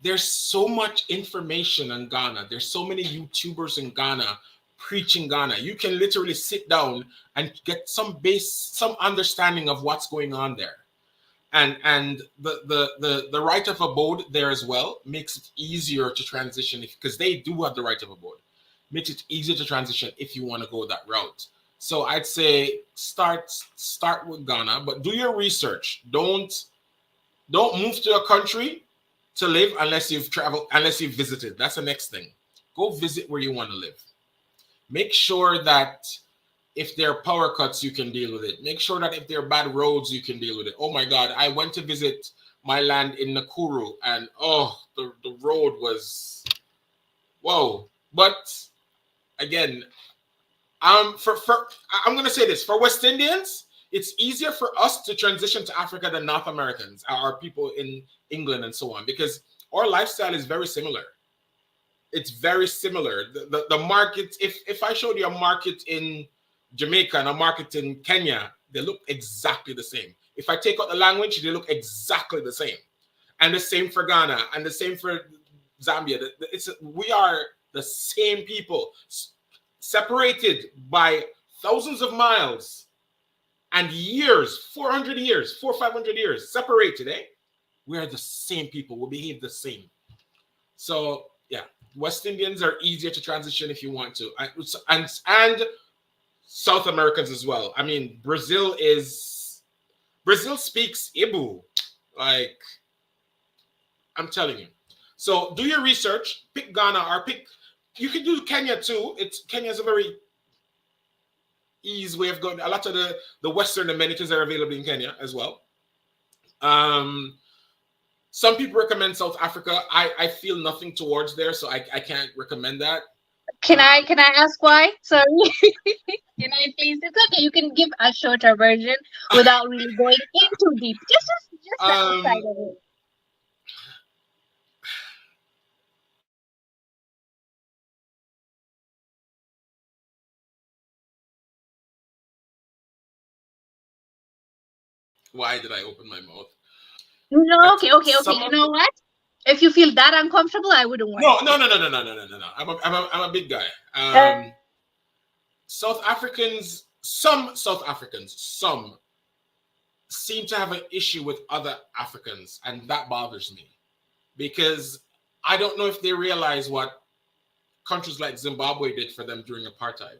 there's so much information in Ghana. There's so many YouTubers in Ghana preaching Ghana. You can literally sit down and get some understanding of what's going on there. And the right of abode there as well makes it easier to transition, because they do have the right of abode. Makes it easier to transition if you want to go that route. So I'd say start with Ghana, but do your research. Don't move to a country to live unless you've traveled, unless you've visited. That's the next thing. Go visit where you want to live. Make sure that if there are power cuts, you can deal with it. Make sure that if there are bad roads, you can deal with it. Oh my God, I went to visit my land in Nakuru, and the road was, whoa. But again, I'm going to say this, for West Indians, it's easier for us to transition to Africa than North Americans, our people in England and so on, because our lifestyle is very similar. It's very similar. The market, if I showed you a market in Jamaica and a market in Kenya, they look exactly the same. If I take out the language, they look exactly the same. And the same for Ghana, and the same for Zambia. We are the same people, separated by thousands of miles and years, 400 years, 500 years, separated, eh? We are the same people. We behave the same. So, yeah, West Indians are easier to transition if you want to. And South Americans as well. I mean, Brazil speaks Ibu. Like, I'm telling you. So do your research, pick Ghana, or you can do Kenya too. Kenya's a very easy way of going. A lot of the Western amenities are available in Kenya as well. Some people recommend South Africa. I feel nothing towards there, so I can't recommend that. Can I ask why? Sorry. Can I please? It's okay. You can give a shorter version without really going into deep. Just that side of it. Why did I open my mouth? No, okay. You know what? If you feel that uncomfortable, I wouldn't want. No. I'm a big guy. South Africans, some South Africans, some seem to have an issue with other Africans, and that bothers me because I don't know if they realize what countries like Zimbabwe did for them during apartheid.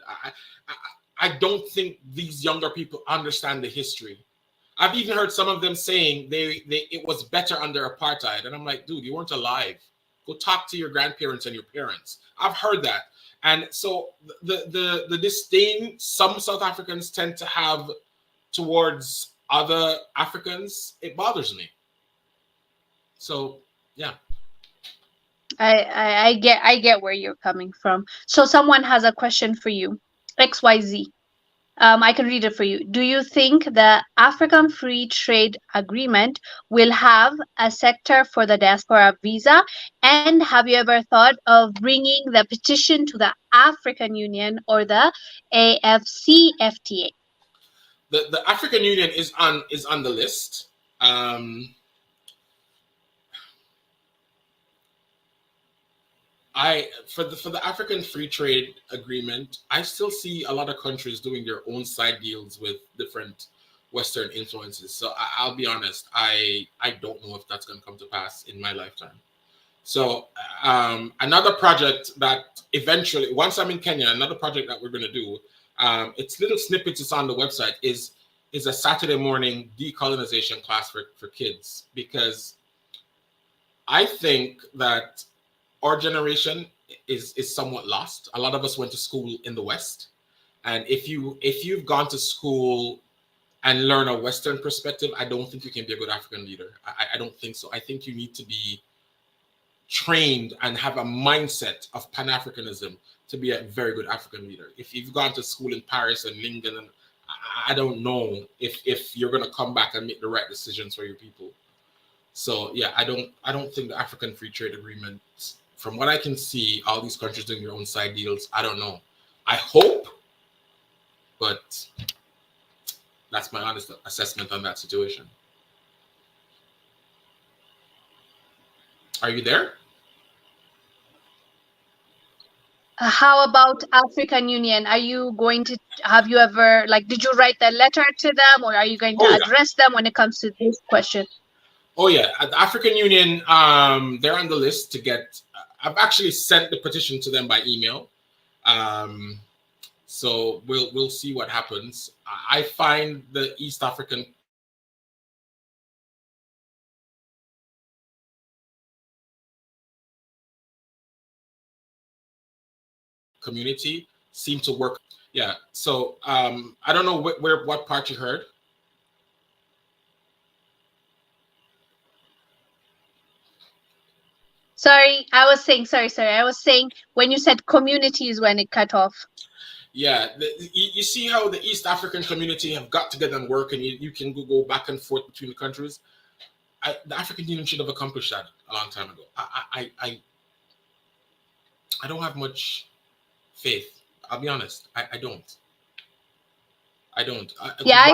I don't think these younger people understand the history. I've even heard some of them saying it was better under apartheid, and I'm like, dude, you weren't alive. Go talk to your grandparents and your parents. I've heard that, and so the disdain some South Africans tend to have towards other Africans, it bothers me. So yeah. I get where you're coming from. So someone has a question for you. XYZ. I can read it for you. Do you think the African Free Trade Agreement will have a sector for the diaspora visa? And have you ever thought of bringing the petition to the African Union or the AFCFTA? The African Union is on the list. For the African Free Trade Agreement, I still see a lot of countries doing their own side deals with different Western influences. So I'll be honest, I don't know if that's going to come to pass in my lifetime. So another project that eventually, once I'm in Kenya, another project that we're going to do, it's little snippets. It's on the website. Is a Saturday morning decolonization class for kids, because I think that our generation is somewhat lost. A lot of us went to school in the West, and if you've gone to school and learn a Western perspective, I don't think you can be a good African leader. I don't think so. I think you need to be trained and have a mindset of Pan-Africanism to be a very good African leader. If you've gone to school in Paris and Lingen, and I don't know if you're going to come back and make the right decisions for your people. So yeah, I don't think the African Free Trade Agreement, from what I can see, all these countries doing their own side deals. I don't know. I hope, but that's my honest assessment on that situation. Are you there? How about African Union? Are you going to, have you ever, like, did you write a letter to them, or are you going to address them when it comes to this question? Oh yeah, the African Union, they're on the list to get. I've actually sent the petition to them by email, so we'll see what happens. I find the East African community seem to work. Yeah, so I don't know what part you heard. Sorry, I was saying when you said communities, when it cut off. Yeah, you see how the East African community have got together and work, and you can go back and forth between the countries. The African Union should have accomplished that a long time ago. I don't have much faith. I'll be honest. I don't. Yeah,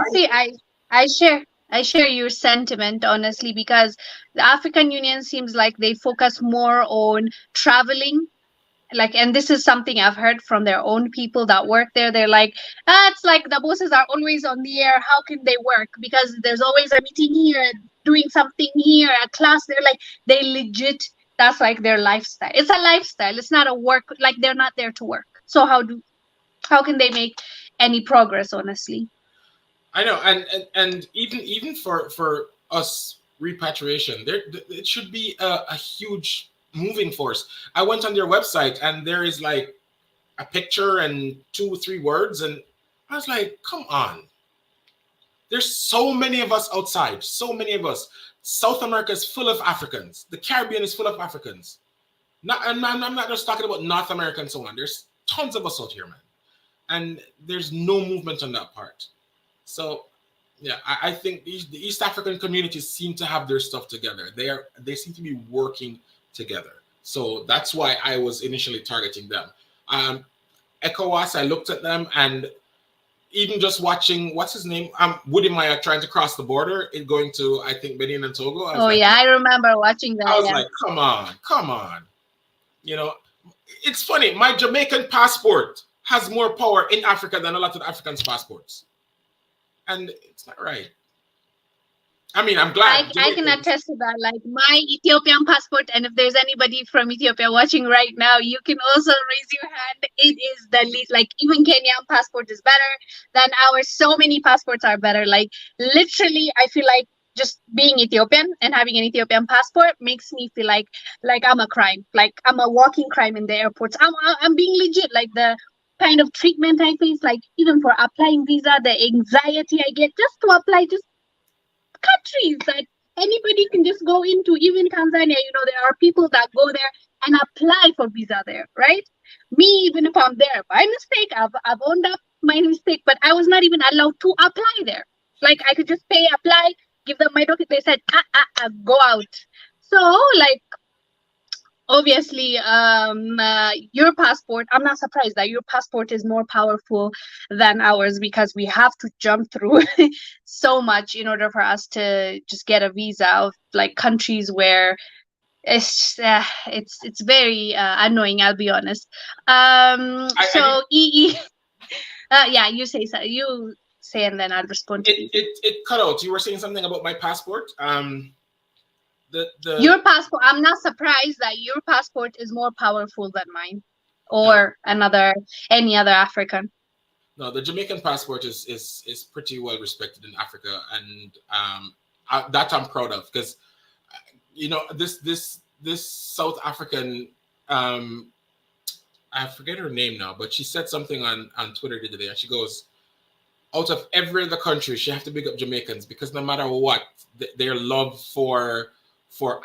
I share your sentiment, honestly, because the African Union seems like they focus more on traveling. Like, and this is something I've heard from their own people that work there. They're like, it's like the bosses are always on the air. How can they work? Because there's always a meeting here, doing something here, a class. They're like, they legit, that's like their lifestyle. It's a lifestyle. It's not a work. Like, they're not there to work. So how can they make any progress, honestly? I know, and even for us, repatriation, it should be a huge moving force. I went on their website and there is like a picture and 2 or 3 words, and I was like, come on. There's so many of us outside, so many of us. South America is full of Africans. The Caribbean is full of Africans. I'm not just talking about North America and so on. There's tons of us out here, man. And there's no movement on that part. So yeah, I think the East African communities seem to have their stuff together. They seem to be working together. So that's why I was initially targeting them. ECOWAS, I looked at them, and even just watching, what's his name? Woody Maya trying to cross the border and going to, I think, Benin and Togo. I remember watching that. I was like, come on. You know, it's funny. My Jamaican passport has more power in Africa than a lot of Africans' passports. And it's not right. I mean, I'm glad. I can Jamaicans. attest to that. Like my Ethiopian passport, and if there's anybody from Ethiopia watching right now, you can also raise your hand. It is the least. Like even Kenyan passport is better than ours. So many passports are better. Like literally, I feel like just being Ethiopian and having an Ethiopian passport makes me feel like I'm a crime. Like I'm a walking crime in the airports. I'm being legit. Like the kind of treatment I face, like even for applying visa, the anxiety I get just to apply, just countries that anybody can just go into. Even Tanzania, there are people that go there and apply for visa there, right? Me, even if I'm there by mistake, I've owned up my mistake, but I was not even allowed to apply there. Like I could just pay, apply, give them my document. They said, go out. So like obviously your passport, I'm not surprised that your passport is more powerful than ours, because we have to jump through so much in order for us to just get a visa of like countries where it's very annoying, I'll be honest. I did, So yeah, you say, so you say and then I'll respond to you. it cut out. You were saying something about my passport. The Your passport, I'm not surprised that your passport is more powerful than mine no, or any other African. no, the Jamaican passport is pretty well respected in Africa, and that I'm proud of, because this South African, I forget her name now, but she said something on Twitter the other day, and she goes, out of every other country, she have to big up Jamaicans, because no matter what, their love for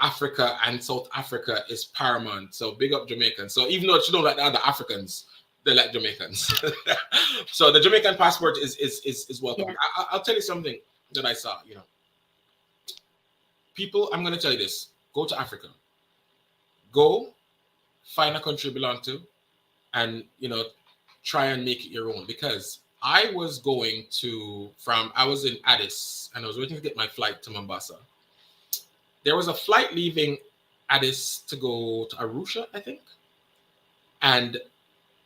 Africa and South Africa is paramount. So big up Jamaicans. So even though she don't like the other Africans, they like Jamaicans. So the Jamaican passport is welcome. Yeah. I'll tell you something that I saw. People, I'm going to tell you this: go to Africa, go find a country you belong to, and try and make it your own. Because I was I was in Addis, and I was waiting to get my flight to Mombasa. There was a flight leaving Addis to go to Arusha, I think, and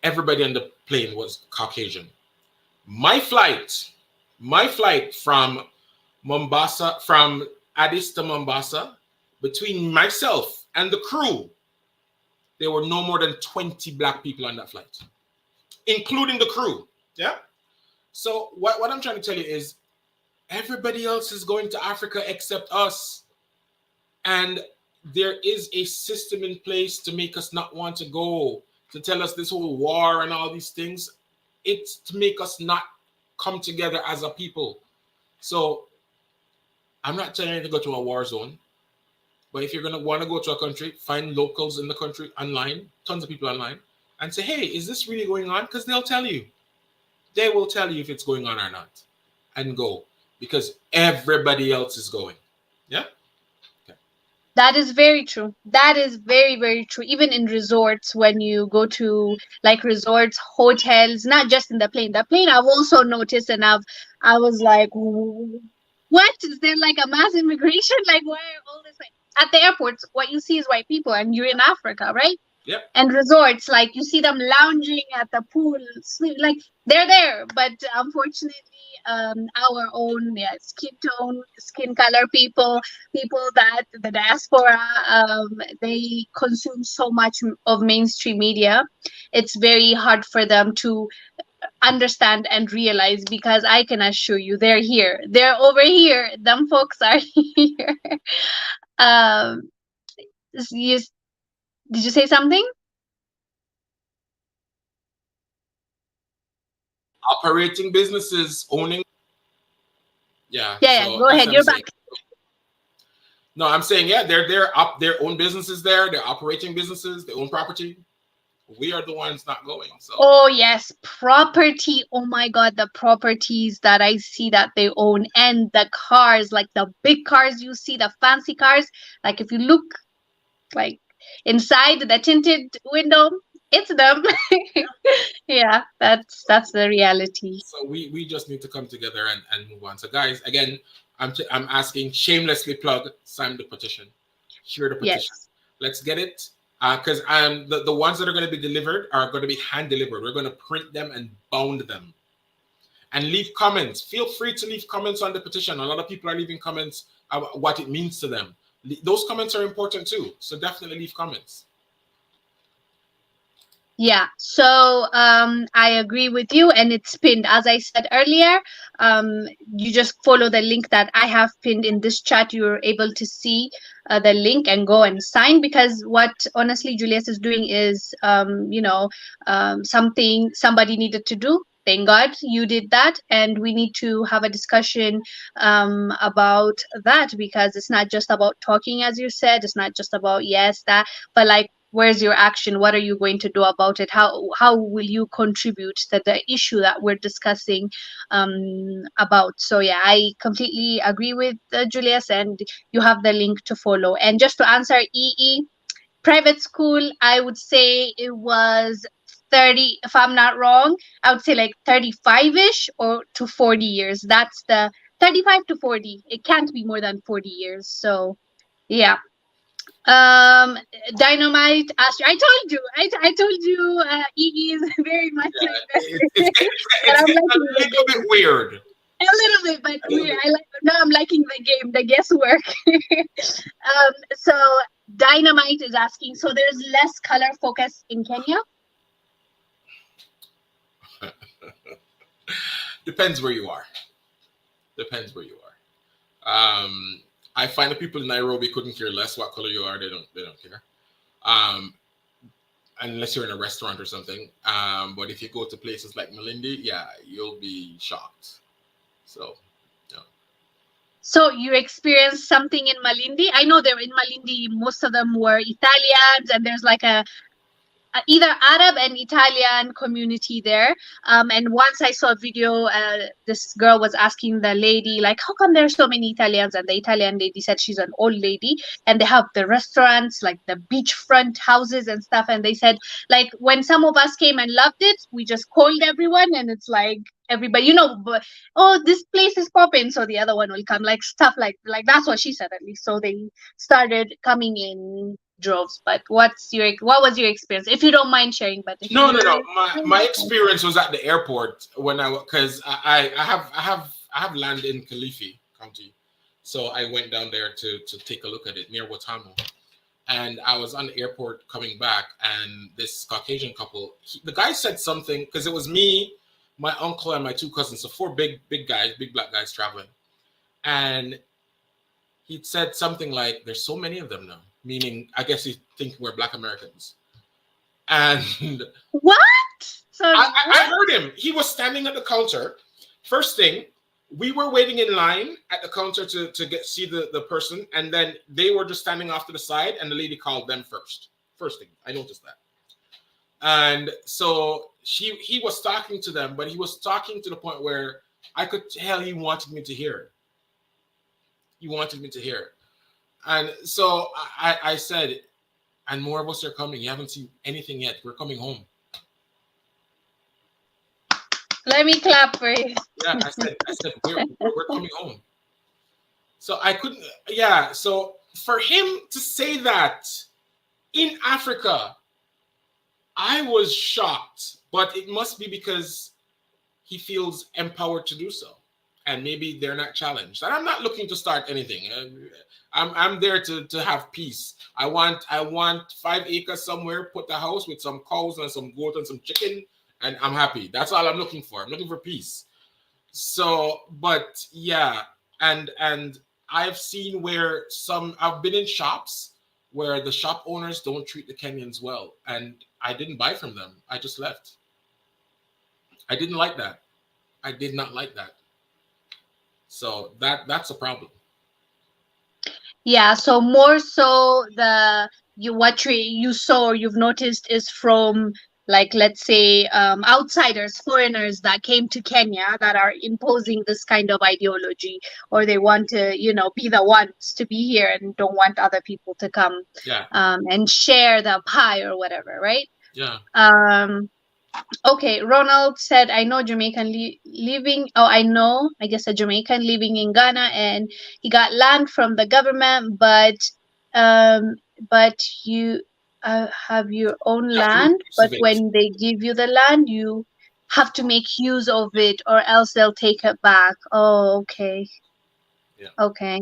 everybody on the plane was Caucasian. My flight from Addis to Mombasa, between myself and the crew, there were no more than 20 black people on that flight, including the crew. Yeah. So what I'm trying to tell you is, everybody else is going to Africa except us. And there is a system in place to make us not want to go, to tell us this whole war and all these things. It's to make us not come together as a people. So I'm not telling you to go to a war zone, but if you're going to want to go to a country, find locals in the country online, tons of people online, and say, hey, is this really going on? Because they'll tell you. They will tell you if it's going on or not. And go. Because everybody else is going. Yeah? That is very true. That is very, very true. Even in resorts, when you go to like resorts, hotels, not just in the plane. The plane, I've also noticed, and I was like, what? Is there like a mass immigration? Like, why are all this like at the airports? What you see is white people, and you're in Africa, right? Yep. And resorts, like you see them lounging at the pool, like they're there, but unfortunately, our own skin tone, skin color people that the diaspora, they consume so much of mainstream media. It's very hard for them to understand and realize, because I can assure you, they're here, they're over here, them folks are here. um you, did you say something? Operating businesses, owning. Yeah. Yeah, So go that's ahead, what I'm you're saying. back. No, I'm saying, yeah, they're up their own businesses there. They're operating businesses, their own property. We are the ones not going. So Oh yes, property. Oh my God, the properties that I see that they own, and the cars, like the big cars you see, the fancy cars. Like if you look like inside the tinted window, it's them. Yeah, that's the reality. so we just need to come together and move on. So guys, again, I'm asking, shamelessly plug, sign the petition, share the petition. Yes. Let's get it. Because the ones that are going to be delivered are going to be hand delivered. We're going to print them and bound them. And leave comments. Feel free to leave comments on the petition. A lot of people are leaving comments what it means to them. Those comments are important too. So definitely leave comments. Yeah, so I agree with you, and it's pinned. As I said earlier, you just follow the link that I have pinned in this chat. You're able to see the link and go and sign, because what honestly Julius is doing is, something somebody needed to do. Thank God you did that, and we need to have a discussion about that, because it's not just about talking, as you said. It's not just about yes, that, but like, where's your action? What are you going to do about it? How will you contribute to the issue that we're discussing about? So yeah, I completely agree with Julius, and you have the link to follow. And just to answer EE, private school, I would say it was 30, if I'm not wrong, I would say like 35ish or to 40 years. That's the 35 to 40. It can't be more than 40 years. So yeah. Um, Dynamite Astro. I told you, EE is very much Yeah, my best it's, friend. But it's I'm getting a liking the little game. bit weird. A little bit, but A little bit. now I'm liking the game, the guesswork. So Dynamite is asking, so there's less color focus in Kenya? Depends where you are. Depends where you are. I find the people in Nairobi couldn't care less what color you are. They don't care. Unless you're in a restaurant or something. But if you go to places like Malindi, yeah, you'll be shocked. So, yeah. So you experienced something in Malindi? I know they're in Malindi, most of them were Italians, and there's like a either Arab and Italian community there. And once I saw a video, this girl was asking the lady, like, how come there's so many Italians? And the Italian lady said she's an old lady, and they have the restaurants, like the beachfront houses and stuff. And they said, like, when some of us came and loved it, we just called everyone, and it's like everybody, but oh, this place is popping, so the other one will come, like stuff like that's what she said, at least. So they started coming in droves. But what was your experience, if you don't mind sharing? But if No, you no, no. My experience was at the airport when because I have land in Kilifi County, so I went down there to take a look at it near Watamu, and I was on the airport coming back, and this Caucasian couple, the guy said something, because it was me, my uncle, and my two cousins, so four big guys, big black guys traveling, and he said something like, "There's so many of them now," meaning I guess he think we're Black Americans. And what? So I heard him. He was standing at the counter. First thing, we were waiting in line at the counter to see the person, and then they were just standing off to the side, and the lady called them first. First thing, I noticed that. And so he was talking to them, but he was talking to the point where I could tell he wanted me to hear it. He wanted me to hear it. And so I said, and more of us are coming. You haven't seen anything yet. We're coming home. Let me clap for you. Yeah, I said we're coming home. So I couldn't. Yeah. So for him to say that in Africa, I was shocked. But it must be because he feels empowered to do so, and maybe they're not challenged. And I'm not looking to start anything. I'm there to have peace. I want 5 acres somewhere, put a house with some cows and some goat and some chicken, and I'm happy. That's all I'm looking for. I'm looking for peace. So, but yeah, and I've seen where I've been in shops where the shop owners don't treat the Kenyans well, and I didn't buy from them. I just left. I didn't like that. I did not like that. So that's a problem. Yeah, so more so what you saw or you've noticed is from, like, let's say outsiders, foreigners that came to Kenya that are imposing this kind of ideology, or they want to be the ones to be here and don't want other people to come and share the pie or whatever, right? Yeah. Okay, Ronald said, I know Jamaican living. Oh, I guess a Jamaican living in Ghana, and he got land from the government, but you have your own land. But when they give you the land, you have to make use of it, or else they'll take it back. Oh, okay. Yeah. Okay.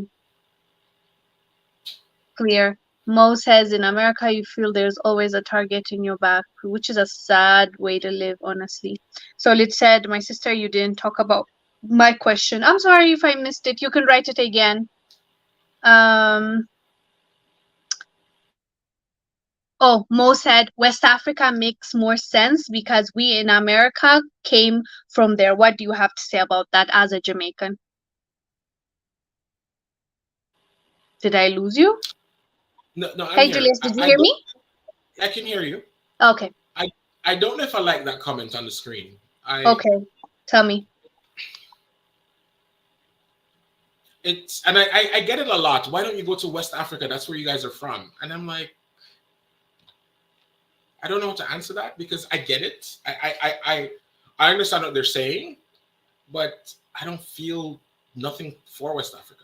clear. Mo says in America, you feel there's always a target in your back, which is a sad way to live, honestly. Solid said, my sister, you didn't talk about my question. I'm sorry if I missed it. You can write it again. Um, oh, Mo said West Africa makes more sense because we in America came from there. What do you have to say about that as a Jamaican? Did I lose you? No, no, I'm Hey, here. Julius, did you hear me? I can hear you. Okay, I I don't know if I like that comment on the screen. okay. Tell me. It's and I get it a lot. Why don't you go to West Africa? That's where you guys are from. And I'm like, I don't know how to answer that because I get it. I understand what they're saying, but I don't feel nothing for West Africa.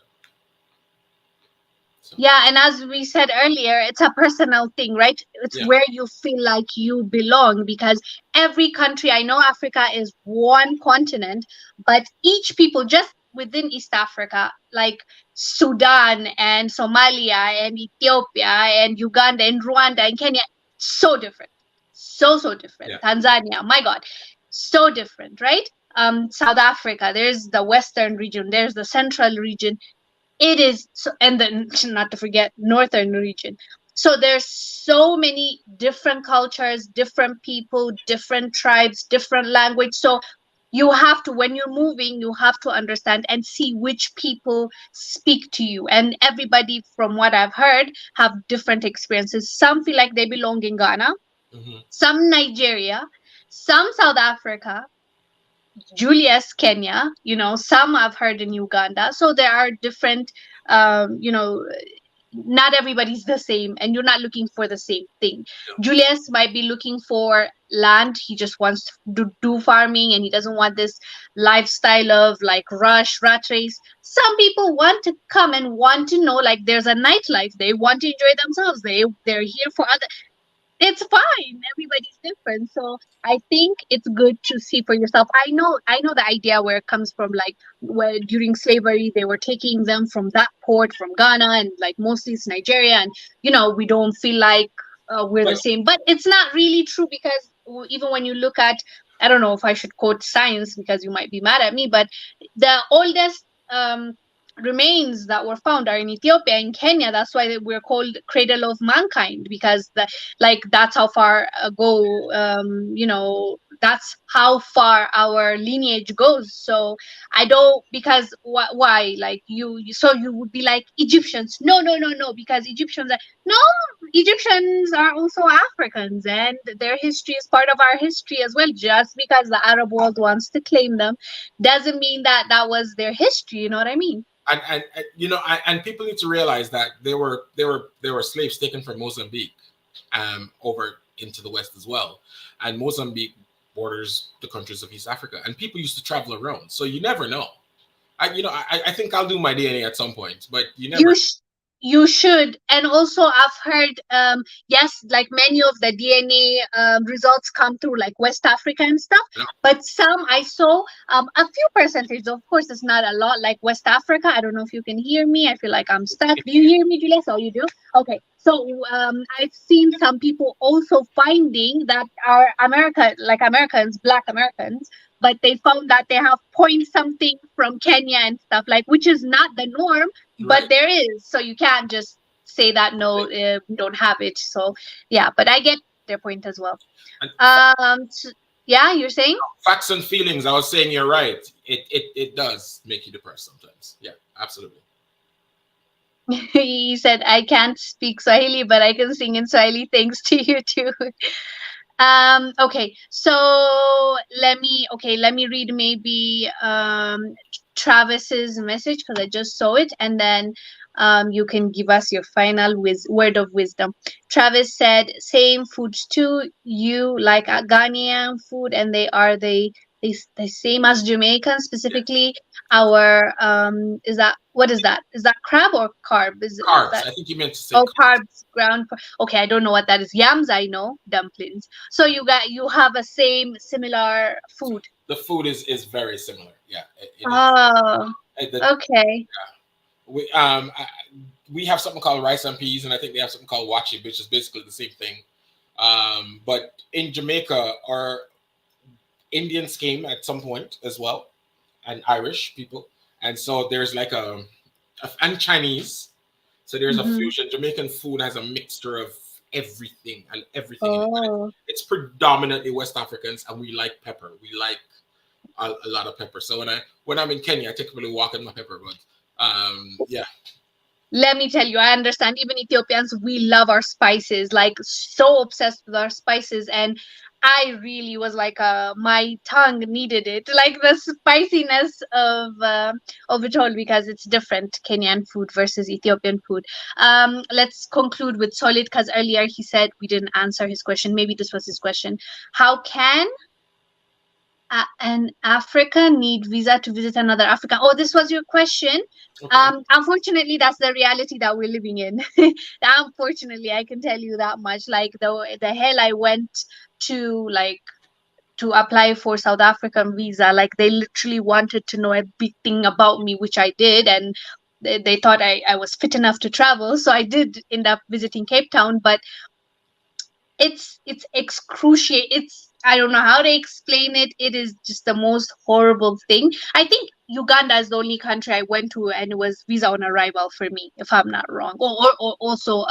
So, Yeah, and as we said earlier, it's a personal thing, right? It's yeah, where you feel like you belong because every country, I know Africa is one continent, but each people just within East Africa, like Sudan and Somalia and Ethiopia and Uganda and Rwanda and Kenya, so different. So different. yeah, Tanzania, my God, so different, right? South Africa, there's the Western region, there's the Central region, it is so, and then not to forget northern region. So there's so many different cultures, different people, different tribes, different language. So you have to, when you're moving, you have to understand and see which people speak to you. And everybody, from what I've heard, have different experiences. Some feel like they belong in Ghana, hmm some Nigeria, some South Africa, Julius, Kenya, some I've heard in Uganda. So there are different, not everybody's the same, and you're not looking for the same thing. Julius might be looking for land. He just wants to do farming and he doesn't want this lifestyle of like rush, rat race. Some people want to come and want to know like there's a nightlife. They want to enjoy themselves. They're here for other, it's fine, everybody's different. So I think it's good to see for yourself. I know the idea where it comes from, like where during slavery they were taking them from that port from Ghana, and like mostly it's Nigeria, and we don't feel like we're the but same, but it's not really true because even when you look at, I don't know if I should quote science because you might be mad at me, but the oldest remains that were found are in Ethiopia and Kenya. That's why we're called cradle of mankind, because like that's how far ago, that's how far our lineage goes. So I don't, because why, like so you would be like Egyptians, no, because Egyptians are, no, Egyptians are also Africans and their history is part of our history as well. Just because the Arab world wants to claim them doesn't mean that that was their history, you know what I mean? and people need to realize that there were slaves taken from Mozambique over into the west as well, and Mozambique borders the countries of East Africa, and people used to travel around, so you never know. I think I'll do my DNA at some point, but you never You sh- you should. And also I've heard, yes, like many of the DNA results come through like West Africa and stuff, know. but some I saw, a few percentage, of course it's not a lot, like West Africa. I don't know if you can hear me. I feel like I'm stuck. Do you hear me, Julius? Oh, you do? Okay. So I've seen some people also finding that are Americans, Black Americans, but they found that they have point something from Kenya and stuff, like, which is not the norm, but Right. there is. So you can't just say that no, we don't have it. So yeah, but I get their point as well. And Yeah, you're saying? facts and feelings. I was saying you're right. It does make you depressed sometimes. Yeah, absolutely. He said, I can't speak Swahili, but I can sing in Swahili thanks to you too. Okay, so let me read maybe Travis's message because I just saw it, and then you can give us your final word of wisdom. Travis said, same foods too. You like a Ghanaian food, and they are the same as Jamaican, Yeah. specifically our is that, what is that? Is that crab or carb? Is Carbs. that, I think you meant to say oh, carbs. carbs, okay, I don't know what that is. Yams, I know. Dumplings. So you have a similar food. The food is very similar. Yeah, it is. Oh, The, okay. we we have something called rice and peas, and I think they have something called wachi, which is basically the same thing. But in Jamaica, our Indians came at some point as well, and Irish people, and so there's like and Chinese. So there's a Mm-hmm. fusion. Jamaican food has a mixture of everything and everything in it. And Oh. it's predominantly West Africans, and we like pepper. We like a lot of pepper. So when I'm in Kenya, I typically walk in my pepper. But yeah, Let me tell you, I understand. Even Ethiopians, we love our spices, like so obsessed with our spices. And I really was like, my tongue needed it, like the spiciness of it all, because it's different Kenyan food versus Ethiopian food. Let's conclude with Solid, because earlier he said we didn't answer his question. Maybe this was his question. How can an African need visa to visit another African? Oh, this was your question. okay. Unfortunately, that's the reality that we're living in. Unfortunately, I can tell you that much. Like the hell I went to, like, to apply for South African visa. Like they literally wanted to know everything about me, which I did, and they thought I was fit enough to travel. So I did end up visiting Cape Town, but it's excruciating. It's, I don't know how to explain it. It is just the most horrible thing. I think Uganda is the only country I went to and it was visa on arrival for me, if I'm not wrong. Or also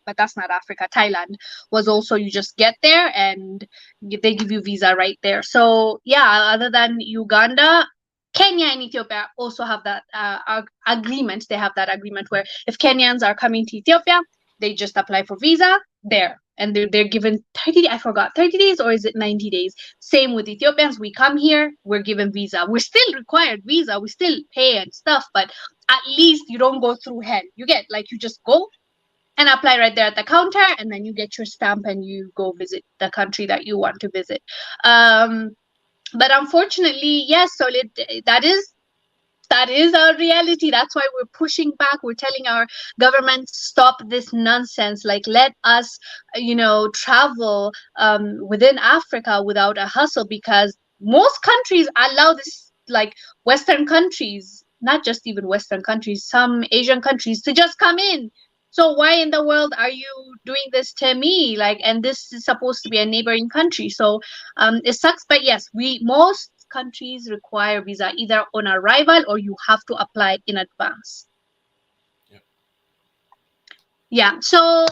but that's not Africa. Thailand was also, you just get there and they give you visa right there. So yeah, other than Uganda, Kenya and Ethiopia also have that agreement. They have that agreement where if Kenyans are coming to Ethiopia, they just apply for visa there, and they're given 30, I forgot, 30 days or is it 90 days. Same with Ethiopians. We come here, we're given visa. We're still required visa. We still pay and stuff, but at least you don't go through hell. You get, like, you just go and apply right there at the counter, and then you get your stamp and you go visit the country that you want to visit. um but unfortunately, yes, Solid, that is our reality. That's why we're pushing back. We're telling our government, stop this nonsense. Like, let us, travel within Africa without a hustle, because most countries allow this, like Western countries, not just even Western countries, some Asian countries, to just come in. So why in the world are you doing this to me? Like, and this is supposed to be a neighboring country. So it sucks, but yes, most countries require visa either on arrival or you have to apply in advance. Yeah. Yeah, so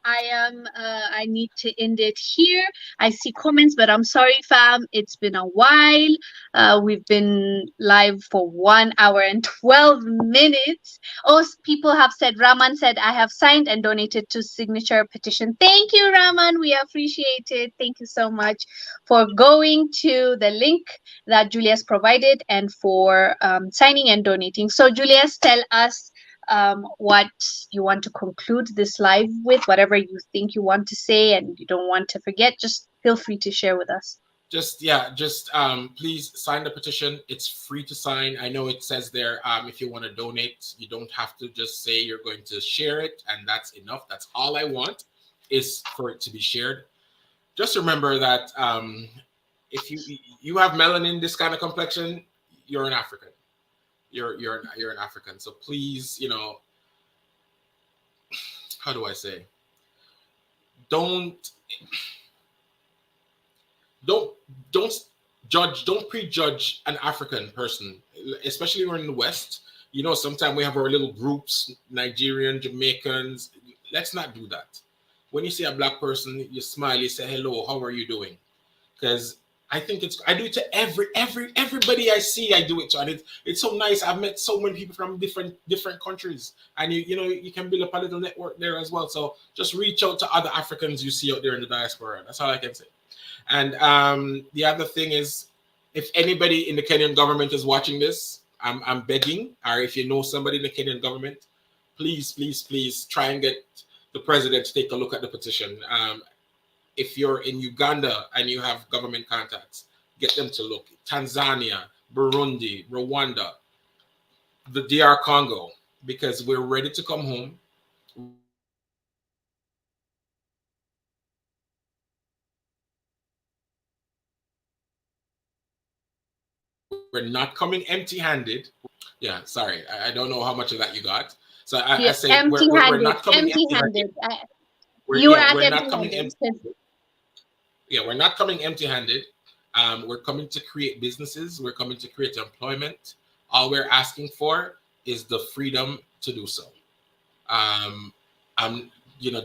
I need to end it here. I see comments, but I'm sorry, fam, it's been a while. We've been live for 1 hour and 12 minutes. Oh, people have said, Raman said, I have signed and donated to signature petition. Thank you, Raman, we appreciate it. Thank you so much for going to the link that Julius provided and for signing and donating. So Julius, tell us what you want to conclude this live with, whatever you think you want to say and you don't want to forget, just feel free to share with us. Just please sign the petition. It's free to sign. I know it says there, if you want to donate, you don't have to just say you're going to share it, and that's enough. That's all I want, is for it to be shared. Just remember that if you have melanin, this kind of complexion, you're an African. You're an African. So please, how do I say? Don't don't don't don't prejudge an African person, especially when in the West. Sometimes we have our little groups, Nigerian, Jamaicans. Let's not do that. When you see a black person, you smile, you say hello, how are you doing? Because I do it to everybody I see. I do it to, and it's so nice. I've met so many people from different countries, and you can build up a little network there as well. So just reach out to other Africans you see out there in the diaspora. That's all I can say. And the other thing is, if anybody in the Kenyan government is watching this, I'm begging, or if you know somebody in the Kenyan government, please, please, please try and get the president to take a look at the petition. If you're in Uganda and you have government contacts, get them to look. Tanzania, Burundi, Rwanda, the DR Congo, because we're ready to come home. We're not coming empty-handed. We're not coming Yeah, sorry. I don't know how much of that you got. So I Yeah, say we're empty-handed, not coming empty-handed. empty-handed. You were at We're not coming empty-handed. empty. Yeah, we're not coming empty-handed. We're coming to create businesses. We're coming to create employment. All we're asking for is the freedom to do so. Um,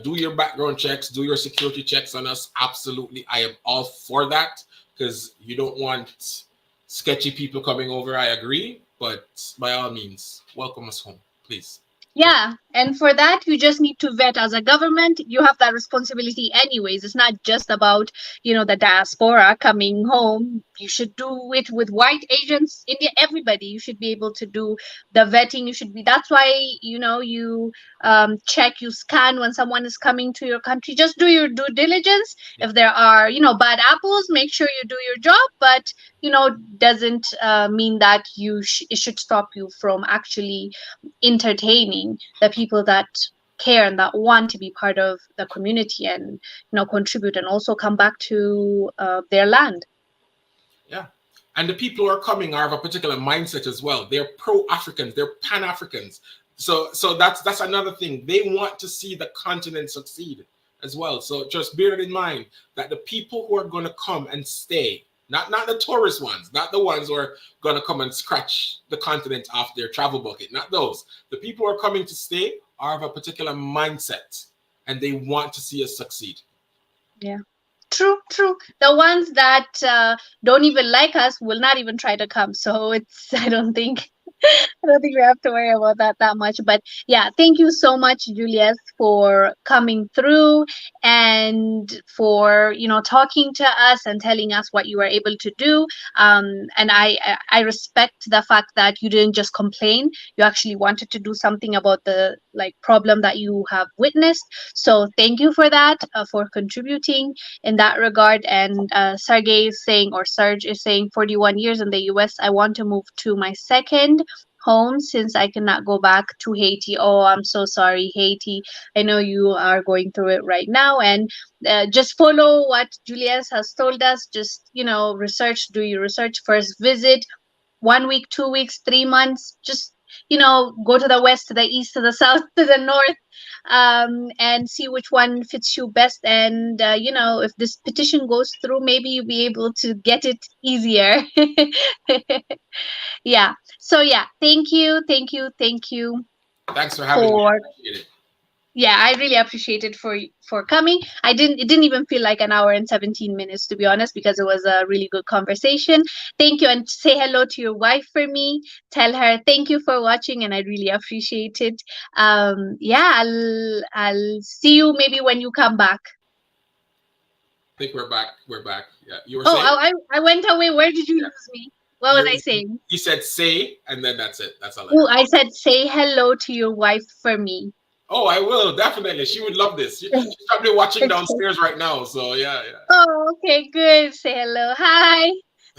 do your background checks, do your security checks on us. Absolutely, I am all for that because you don't want sketchy people coming over. I agree, but by all means, welcome us home, please. Yeah, and for that, you just need to vet as a government. You have that responsibility anyways. It's not just about, the diaspora coming home. You should do it with white agents, India, everybody. You should be able to do the vetting. That's why, you check, you scan when someone is coming to your country. Just do your due diligence. If there are, bad apples, make sure you do your job. But, doesn't mean that it should stop you from actually entertaining the people that care and that want to be part of the community and contribute and also come back to their land. Yeah, and the people who are coming are of a particular mindset as well. They're pro-Africans, they're pan-Africans. So that's another thing. They want to see the continent succeed as well. So just bear it in mind that the people who are going to come and stay, not the tourist ones, not the ones who are going to come and scratch the continent off their travel bucket, not those. The people who are coming to stay are of a particular mindset and they want to see us succeed. Yeah. True. The ones that don't even like us will not even try to come. So I don't think we have to worry about that much. But yeah, thank you so much, Julius, for coming through and for talking to us and telling us what you were able to do. And I respect the fact that you didn't just complain. You actually wanted to do something about the problem that you have witnessed. So thank you for that, for contributing in that regard. And Serge is saying 41 years in the US. I want to move to my second home since I cannot go back to Haiti. Oh, I'm so sorry, Haiti. I know you are going through it right now. And just follow what Julius has told us. Just, do your research. First visit 1 week, 2 weeks, 3 months. Just, go to the west, to the east, to the south, to the north, and see which one fits you best. And, if this petition goes through, maybe you'll be able to get it easier. Yeah. So yeah, thank you. Thanks for having me. I appreciate it. Yeah, I really appreciate it for coming. It didn't even feel like an hour and 17 minutes, to be honest, because it was a really good conversation. Thank you, and say hello to your wife for me. Tell her thank you for watching, and I really appreciate it. Yeah, I'll see you maybe when you come back. I think we're back. Yeah, you were saying. I went away. Where did you lose me? What was I saying? You said say, and then that's it. That's all. Oh, I said say hello to your wife for me. Oh, I will, definitely. She would love this. She's probably watching downstairs right now. So yeah. Oh, okay, good. Say hello. Hi.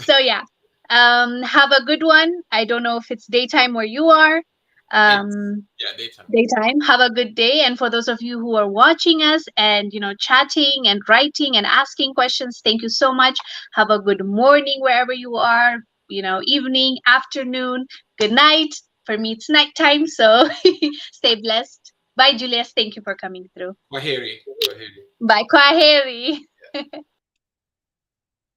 So yeah. Have a good one. I don't know if it's daytime where you are. Yeah, daytime. Daytime. Have a good day. And for those of you who are watching us and chatting and writing and asking questions, thank you so much. Have a good morning wherever you are. Evening, afternoon, good night. For me, it's nighttime. So stay blessed. Bye, Julius. Thank you for coming through. Kwaheri. Bye, Kwaheri.